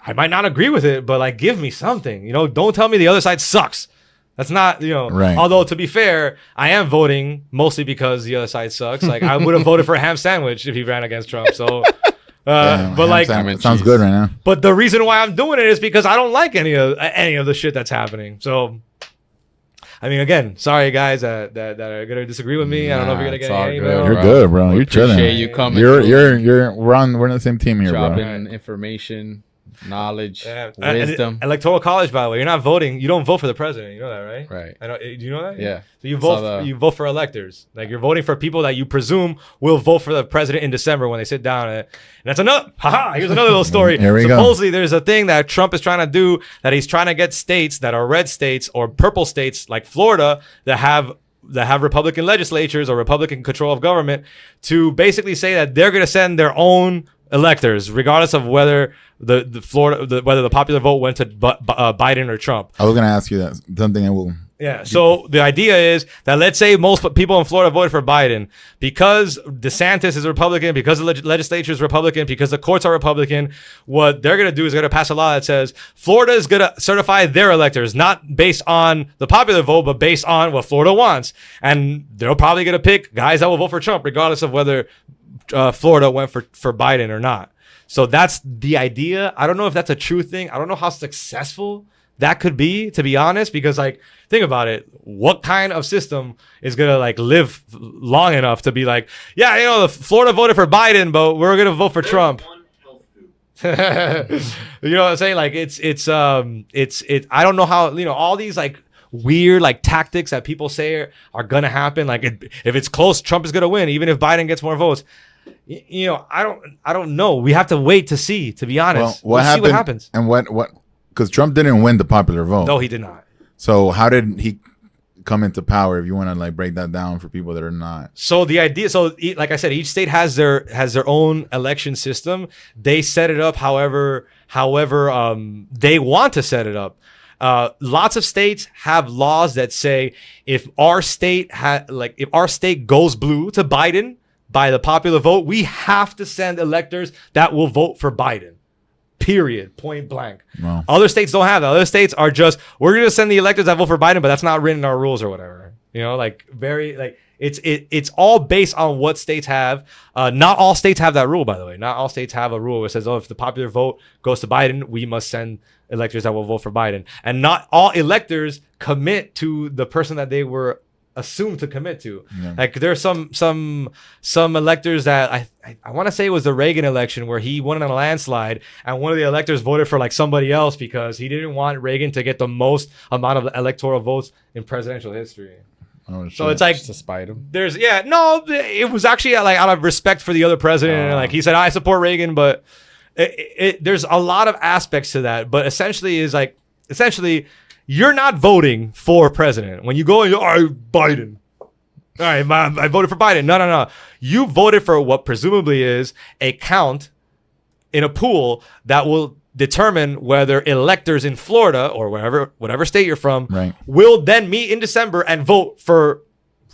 I might not agree with it, but like, give me something, you know. Don't tell me the other side sucks. That's not, you know, right. Although to be fair, I am voting mostly because the other side sucks. Like, I would have voted for a ham sandwich if he ran against Trump. So, but like, sounds good right now. But the reason why I'm doing it is because I don't like any of the shit that's happening. So, I mean, again, sorry guys that are gonna disagree with me. I don't know if you're gonna get any email. You're good, bro. You're chilling. Appreciate you coming. We're on the same team here, dropping bro. Information. Knowledge, wisdom. Electoral college, by the way, you're not voting. You don't vote for the president. You know that, right? Right. I know. Do you know that? Yeah. So you vote. You vote for electors. Like, you're voting for people that you presume will vote for the president in December when they sit down. And that's another. Here's another little story. Here we Supposedly, go. there's a thing that Trump is trying to do, that he's trying to get states that are red states or purple states like Florida that have Republican legislatures or Republican control of government to basically say that they're going to send their own electors, regardless of whether whether the popular vote went to Biden or Trump. I was gonna ask you that, something I will. Yeah. So the idea is that, let's say most people in Florida voted for Biden because DeSantis is a Republican, because the legislature is Republican, because the courts are Republican. What they're going to do is going to pass a law that says Florida is going to certify their electors, not based on the popular vote, but based on what Florida wants. And they're probably going to pick guys that will vote for Trump, regardless of whether Florida went for Biden or not. So that's the idea. I don't know if that's a true thing. I don't know how successful that could be, to be honest, because like, think about it. What kind of system is going to like live long enough to be like, yeah, you know, the Florida voted for Biden, but we're going to vote for Trump. You know what I'm saying? Like, it's I don't know how, you know, all these like weird like tactics that people say are going to happen. Like, if it's close, Trump is going to win, even if Biden gets more votes. You know, I don't know. We have to wait to see, to be honest. Well, see what happens. And what because Trump didn't win the popular vote. No, he did not. So how did he come into power, if you want to like break that down for people that are not? So the idea, so like I said, each state has their own election system. They set it up however they want to set it up. Lots of states have laws that say if our state goes blue to Biden by the popular vote, we have to send electors that will vote for Biden. Period. Point blank. Wow. Other states don't have that. Other states are just, we're going to send the electors that vote for Biden, but that's not written in our rules or whatever. You know, like it's all based on what states have. Not all states have that rule, by the way. Not all states have a rule where it says, oh, if the popular vote goes to Biden, we must send electors that will vote for Biden. And not all electors commit to the person that they were assumed to commit to. Yeah. Like, there's some electors that I want to say it was the Reagan election where he won in a landslide, and one of the electors voted for like somebody else because he didn't want Reagan to get the most amount of electoral votes in presidential history. Oh, so it's like, just to spite him. It was actually like out of respect for the other president. And like, he said, I support Reagan, but there's a lot of aspects to that. But essentially you're not voting for president. When you go and you're, Biden. All right, I voted for Biden. No. You voted for what presumably is a count in a pool that will determine whether electors in Florida or whatever state you're from will then meet in December and vote for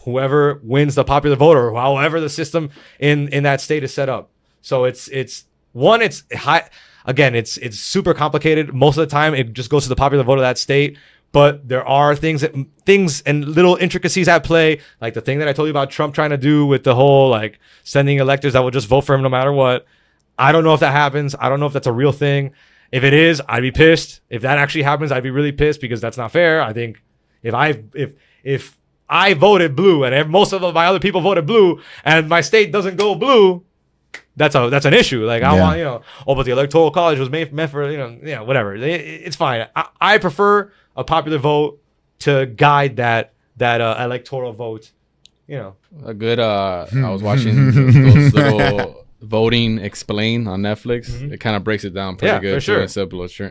whoever wins the popular vote or however the system in that state is set up. So it's high. Again, it's super complicated. Most of the time, it just goes to the popular vote of that state. But there are things and little intricacies at play, like the thing that I told you about Trump trying to do with the whole like sending electors that will just vote for him no matter what. I don't know if that happens. I don't know if that's a real thing. If it is, I'd be pissed. If that actually happens, I'd be really pissed because that's not fair. I think if I voted blue and most of my other people voted blue and my state doesn't go blue, that's an issue. Like I want, but the electoral college was meant for, whatever. It's fine. I prefer a popular vote to guide that electoral vote. A good. I was watching those little voting explain on Netflix. It kind of breaks it down pretty good, for sure.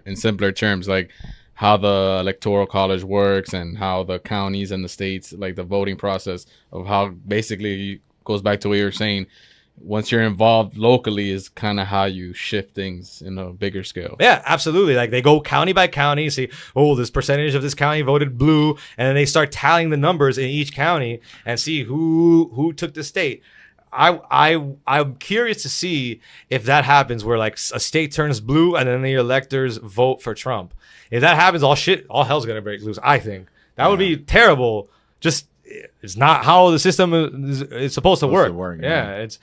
in simpler terms, like how the electoral college works and how the counties and the states, like the voting process of how basically goes back to what you were saying. Once you're involved locally is kind of how you shift things in a bigger scale. Yeah, absolutely. Like they go county by county, see, this percentage of this county voted blue, and then they start tallying the numbers in each county and see who took the state. I'm curious to see if that happens where like a state turns blue and then the electors vote for Trump. If that happens, all hell's gonna break loose. I think that would be terrible. Just it's not how the system is supposed to work. It's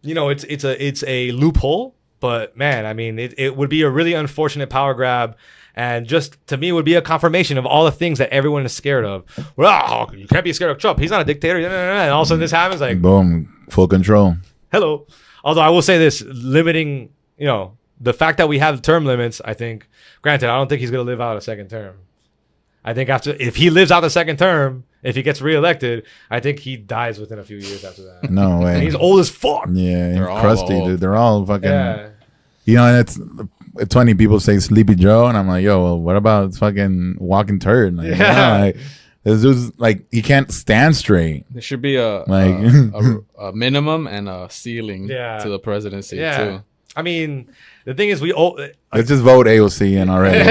it's a loophole, but man, I mean, it would be a really unfortunate power grab. And just to me, it would be a confirmation of all the things that everyone is scared of. Well, you can't be scared of Trump. He's not a dictator. And all of a sudden this happens, like boom, full control. Hello. Although I will say this, limiting, the fact that we have term limits, I think, granted, I don't think he's going to live out a second term. I think if he lives out the second term, if he gets reaelected, I think he dies within a few years after that. No way. And he's old as fuck. Yeah, he's crusty, dude. They're all fucking. Yeah. And it's 20 people say Sleepy Joe, and I'm like, yo, well, what about fucking walking turd? Like, this dude's like, he can't stand straight. There should be a minimum and a ceiling to the presidency too. I mean, the thing is, let's just vote AOC in already.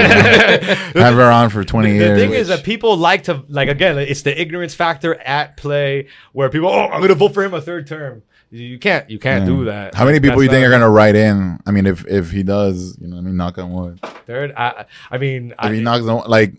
Have her on for 20 years. The thing is that people like to, like, again, it's the ignorance factor at play where people, I'm going to vote for him a third term. You can't do that. How many people you think are going to write in? I mean, if he does, knock on wood. Third, if he knocks on, like,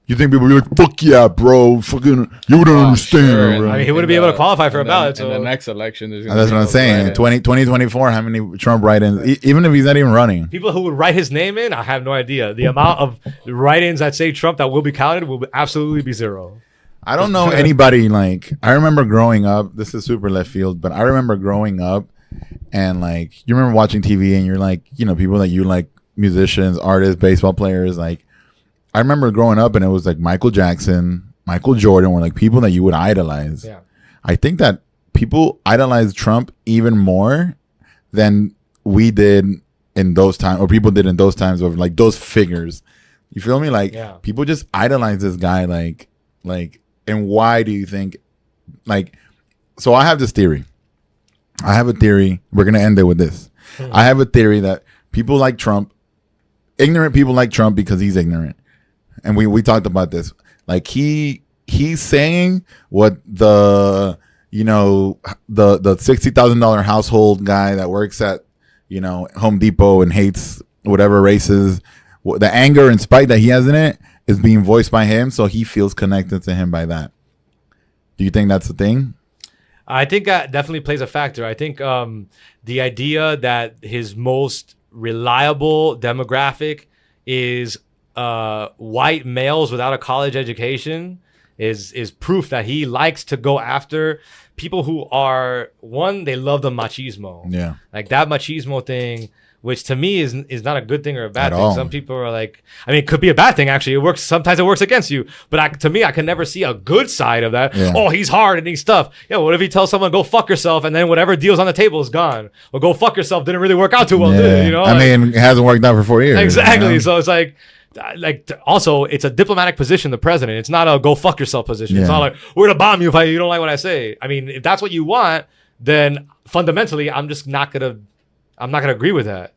you think people are like, fuck yeah, bro, fucking, you wouldn't understand. Sure. Bro. I mean, he wouldn't be able to qualify for a ballot. In the next election, there's that's what I'm saying. 2024, how many Trump write-ins? Even if he's not even running. People who would write his name in, I have no idea. The amount of write-ins that say Trump that will be counted will absolutely be zero. I don't know anybody, like, I remember growing up, this is super left field, but I remember growing up and, like, you remember watching TV and you're like, people that you like, musicians, artists, baseball players, like, I remember growing up and it was like Michael Jackson, Michael Jordan were like people that you would idolize. Yeah. I think that people idolize Trump even more than we did in those times, or people did in those times of like those figures. You feel me? Like people just idolize this guy. Like, and why do you think? Like, so I have this theory. I have a theory. We're gonna end it with this. I have a theory that people like Trump, ignorant people like Trump because he's ignorant. And we talked about this. Like he's saying what the $60,000 household guy that works at Home Depot and hates whatever races, the anger and spite that he has in it is being voiced by him, so he feels connected to him by that. Do you think that's the thing? I think that definitely plays a factor. I think the idea that his most reliable demographic is white males without a college education is proof that he likes to go after people who are, one, they love the machismo. Yeah. Like that machismo thing, which to me is not a good thing or a bad At thing. all. Some people are like, I mean, it could be a bad thing actually. It works, sometimes it works against you. But to me, I can never see a good side of that. Yeah. Oh, he's hard and he's tough. Yeah, what if he tells someone go fuck yourself and then whatever deal's on the table is gone? Or go fuck yourself didn't really work out too well, did it? I mean, it hasn't worked out for 4 years. Exactly. So it's like also it's a diplomatic position, the president. It's not a go fuck yourself position. It's not like we're gonna bomb you if you don't like what I say. I mean, if that's what you want, then fundamentally I'm I'm not gonna agree with that.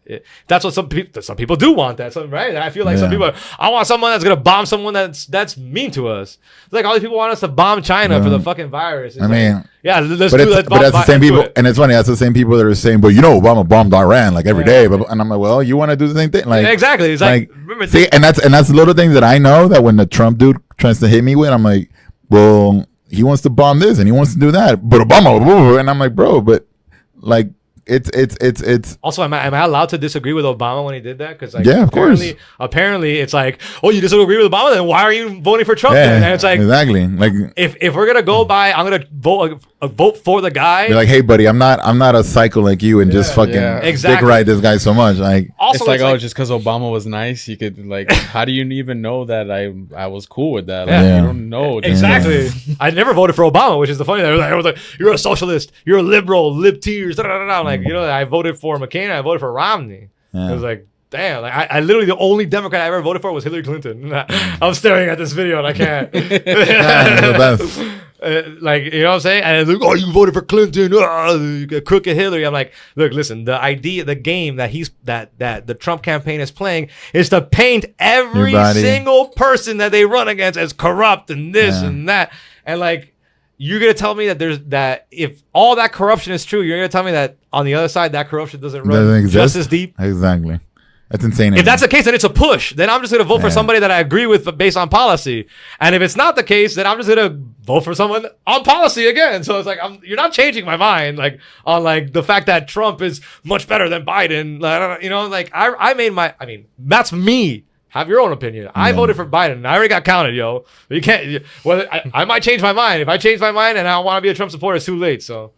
That's what some people do want that, right? And I feel like some people I want someone that's gonna bomb someone that's mean to us. It's like all these people want us to bomb China for the fucking virus. It's let's that's the same people, and it's funny. That's the same people that are saying, but Obama bombed Iran like every day. But, and I'm like, well, you want to do the same thing, like exactly. It's like remember, see, and that's the little things that I know that when the Trump dude tries to hit me with, I'm like, well, he wants to bomb this and he wants to do that, but Obama, and I'm like, bro, but like. It's also am I allowed to disagree with Obama when he did that? Because like of course. Apparently it's like, oh, you disagree with Obama, then why are you voting for Trump? Then? And it's like exactly like if we're gonna go by, I'm gonna vote for the guy. You're like, hey buddy, I'm not a psycho like you and just fucking dick ride this guy so much. Like also, it's like just because Obama was nice, you could like, how do you even know that I was cool with that? Like, you don't know. Exactly. I never voted for Obama, which is the funny thing. I was like, you're a socialist, you're a liberal, lib-tears, like, I voted for McCain, I voted for Romney. I was like, damn, like I literally the only Democrat I ever voted for was Hillary Clinton. I'm staring at this video and I can't. The best. Like, you know what I'm saying? And like, oh, you voted for Clinton, crooked Hillary. I'm like, look, listen, the game that the Trump campaign is playing is to paint every single person that they run against as corrupt and this and that. And like, you're gonna tell me that if all that corruption is true, you're gonna tell me that on the other side that corruption doesn't run just as deep? Exactly. That's insane. If that's the case, then it's a push. Then I'm just going to vote for somebody that I agree with based on policy. And if it's not the case, then I'm just going to vote for someone on policy again. So it's like, you're not changing my mind, like on like the fact that Trump is much better than Biden. Like, that's me. Have your own opinion. I voted for Biden. I already got counted, yo. You can't. Well, I might change my mind. If I change my mind and I want to be a Trump supporter, it's too late. So.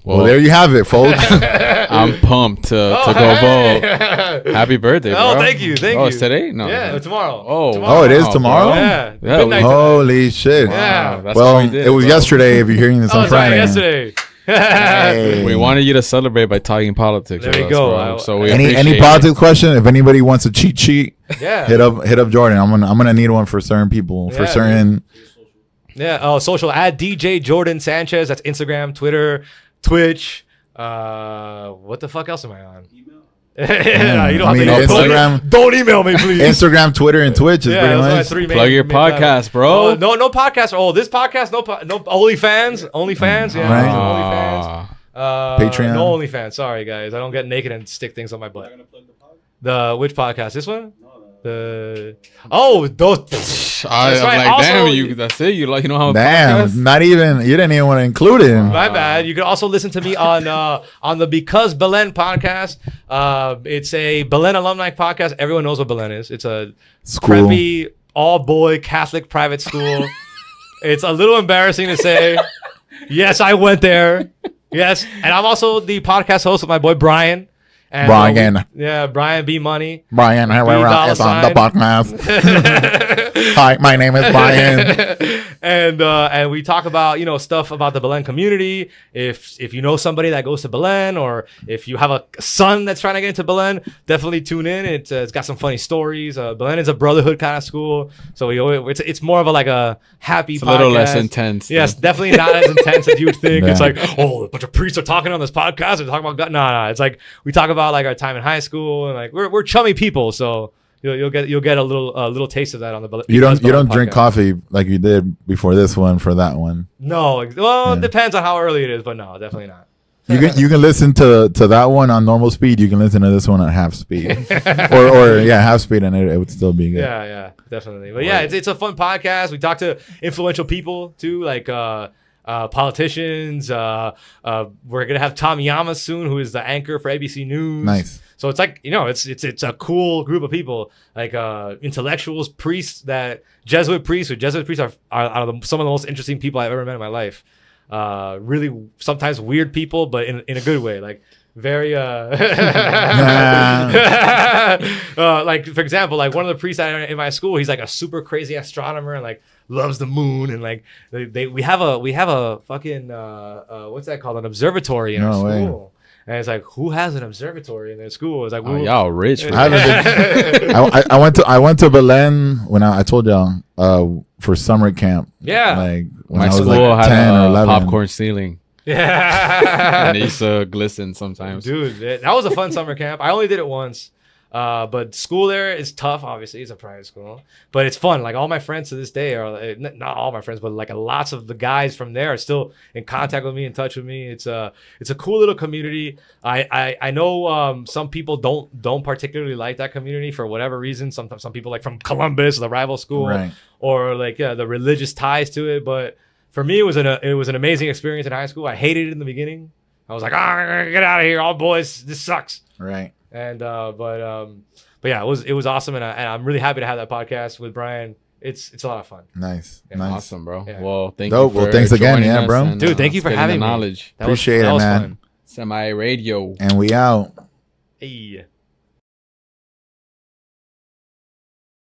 Well, there you have it, folks. I'm pumped to go vote. Happy birthday, bro. Oh, thank you. Oh, it's today? No. Yeah, tomorrow. Oh, it is tomorrow? Yeah. Holy shit. Yeah. That's what we did, it was yesterday if you're hearing this on Friday. Yesterday. Hey. We wanted you to celebrate by talking politics. There you go. So we any politics question? If anybody wants a cheat sheet, hit up Jordan. I'm gonna need one for certain people, for certain. Yeah. Oh, social at DJ Jordan Sanchez. That's Instagram, Twitter, Twitch. What the fuck else am I on? Email. You don't have to Instagram. Don't email me, please. Instagram, Twitter, and Twitch is pretty much. Plug your podcast, bro. No podcast. Oh, this podcast. No OnlyFans. OnlyFans. Yeah. Right. OnlyFans. Patreon. No OnlyFans. Sorry, guys. I don't get naked and stick things on my butt. Which podcast? This one? Those. That's right. Like, also, damn, that's it. You know how? Damn, not even. You didn't even want to include it. My bad. You can also listen to me on the Because Belen podcast. It's a Belen alumni podcast. Everyone knows what Belen is. It's a preppy all boy Catholic private school. It's a little embarrassing to say. Yes, I went there. Yes, and I'm also the podcast host with my boy Brian. And Brian B Money. Brian Herrera is on the podcast. Hi, my name is Brian. And we talk about stuff about the Belen community. If you know somebody that goes to Belen, or if you have a son that's trying to get into Belen, definitely tune in. It's got some funny stories. Belen is a brotherhood kind of school, so it's more of a happy. It's podcast. A little less intense. Yes, definitely not as intense as you would think. It's like, oh, a bunch of priests are talking on this podcast. They're talking about God. No. It's like we talk about like our time in high school, and like we're chummy people, so you'll get a little taste of that on the. You don't drink coffee like you did before this one for that one. No, it depends on how early it is, but no, definitely not. You can listen to that one on normal speed. You can listen to this one at half speed, or half speed, and it would still be good. Yeah, definitely. But yeah, it's a fun podcast. We talk to influential people too, like politicians. We're gonna have Tom Yama soon, who is the anchor for ABC News. Nice. So it's like it's a cool group of people, like intellectuals, priests, Jesuit priests are some of the most interesting people I've ever met in my life. Really, sometimes weird people, but in a good way. Like very like for example, like one of the priests in my school, he's like a super crazy astronomer and like loves the moon, and like we have a fucking what's that called, an observatory in our school. And it's like, who has an observatory in their school? It's like, y'all rich. I went to Belen when I told y'all for summer camp. Yeah, like when my I was school like had 10 or a 11. popcorn ceiling. Yeah. And it used to glisten sometimes. Dude, that was a fun summer camp. I only did it once. But school there is tough. Obviously, it's a private school, but it's fun. Like all my friends to this day are not all my friends, but like lots of the guys from there are still in contact with me, in touch with me. It's a cool little community. I know some people don't particularly like that community for whatever reason. Some people like from Columbus, the rival school, Right. or like the religious ties to it. But for me, it was an amazing experience in high school. I hated it in the beginning. I was like, get out of here, all boys. This sucks. Right. And but yeah, it was awesome, and I'm really happy to have that podcast with Brian. It's a lot of fun. Nice. Yeah. Nice. Awesome, bro. Yeah. Well, thank Dope. you. Well, thanks again. Yeah, bro. And, Dude, thank you for spreading having the me. knowledge. Appreciate it, that was man. fun. Semi radio. And we out. Hey.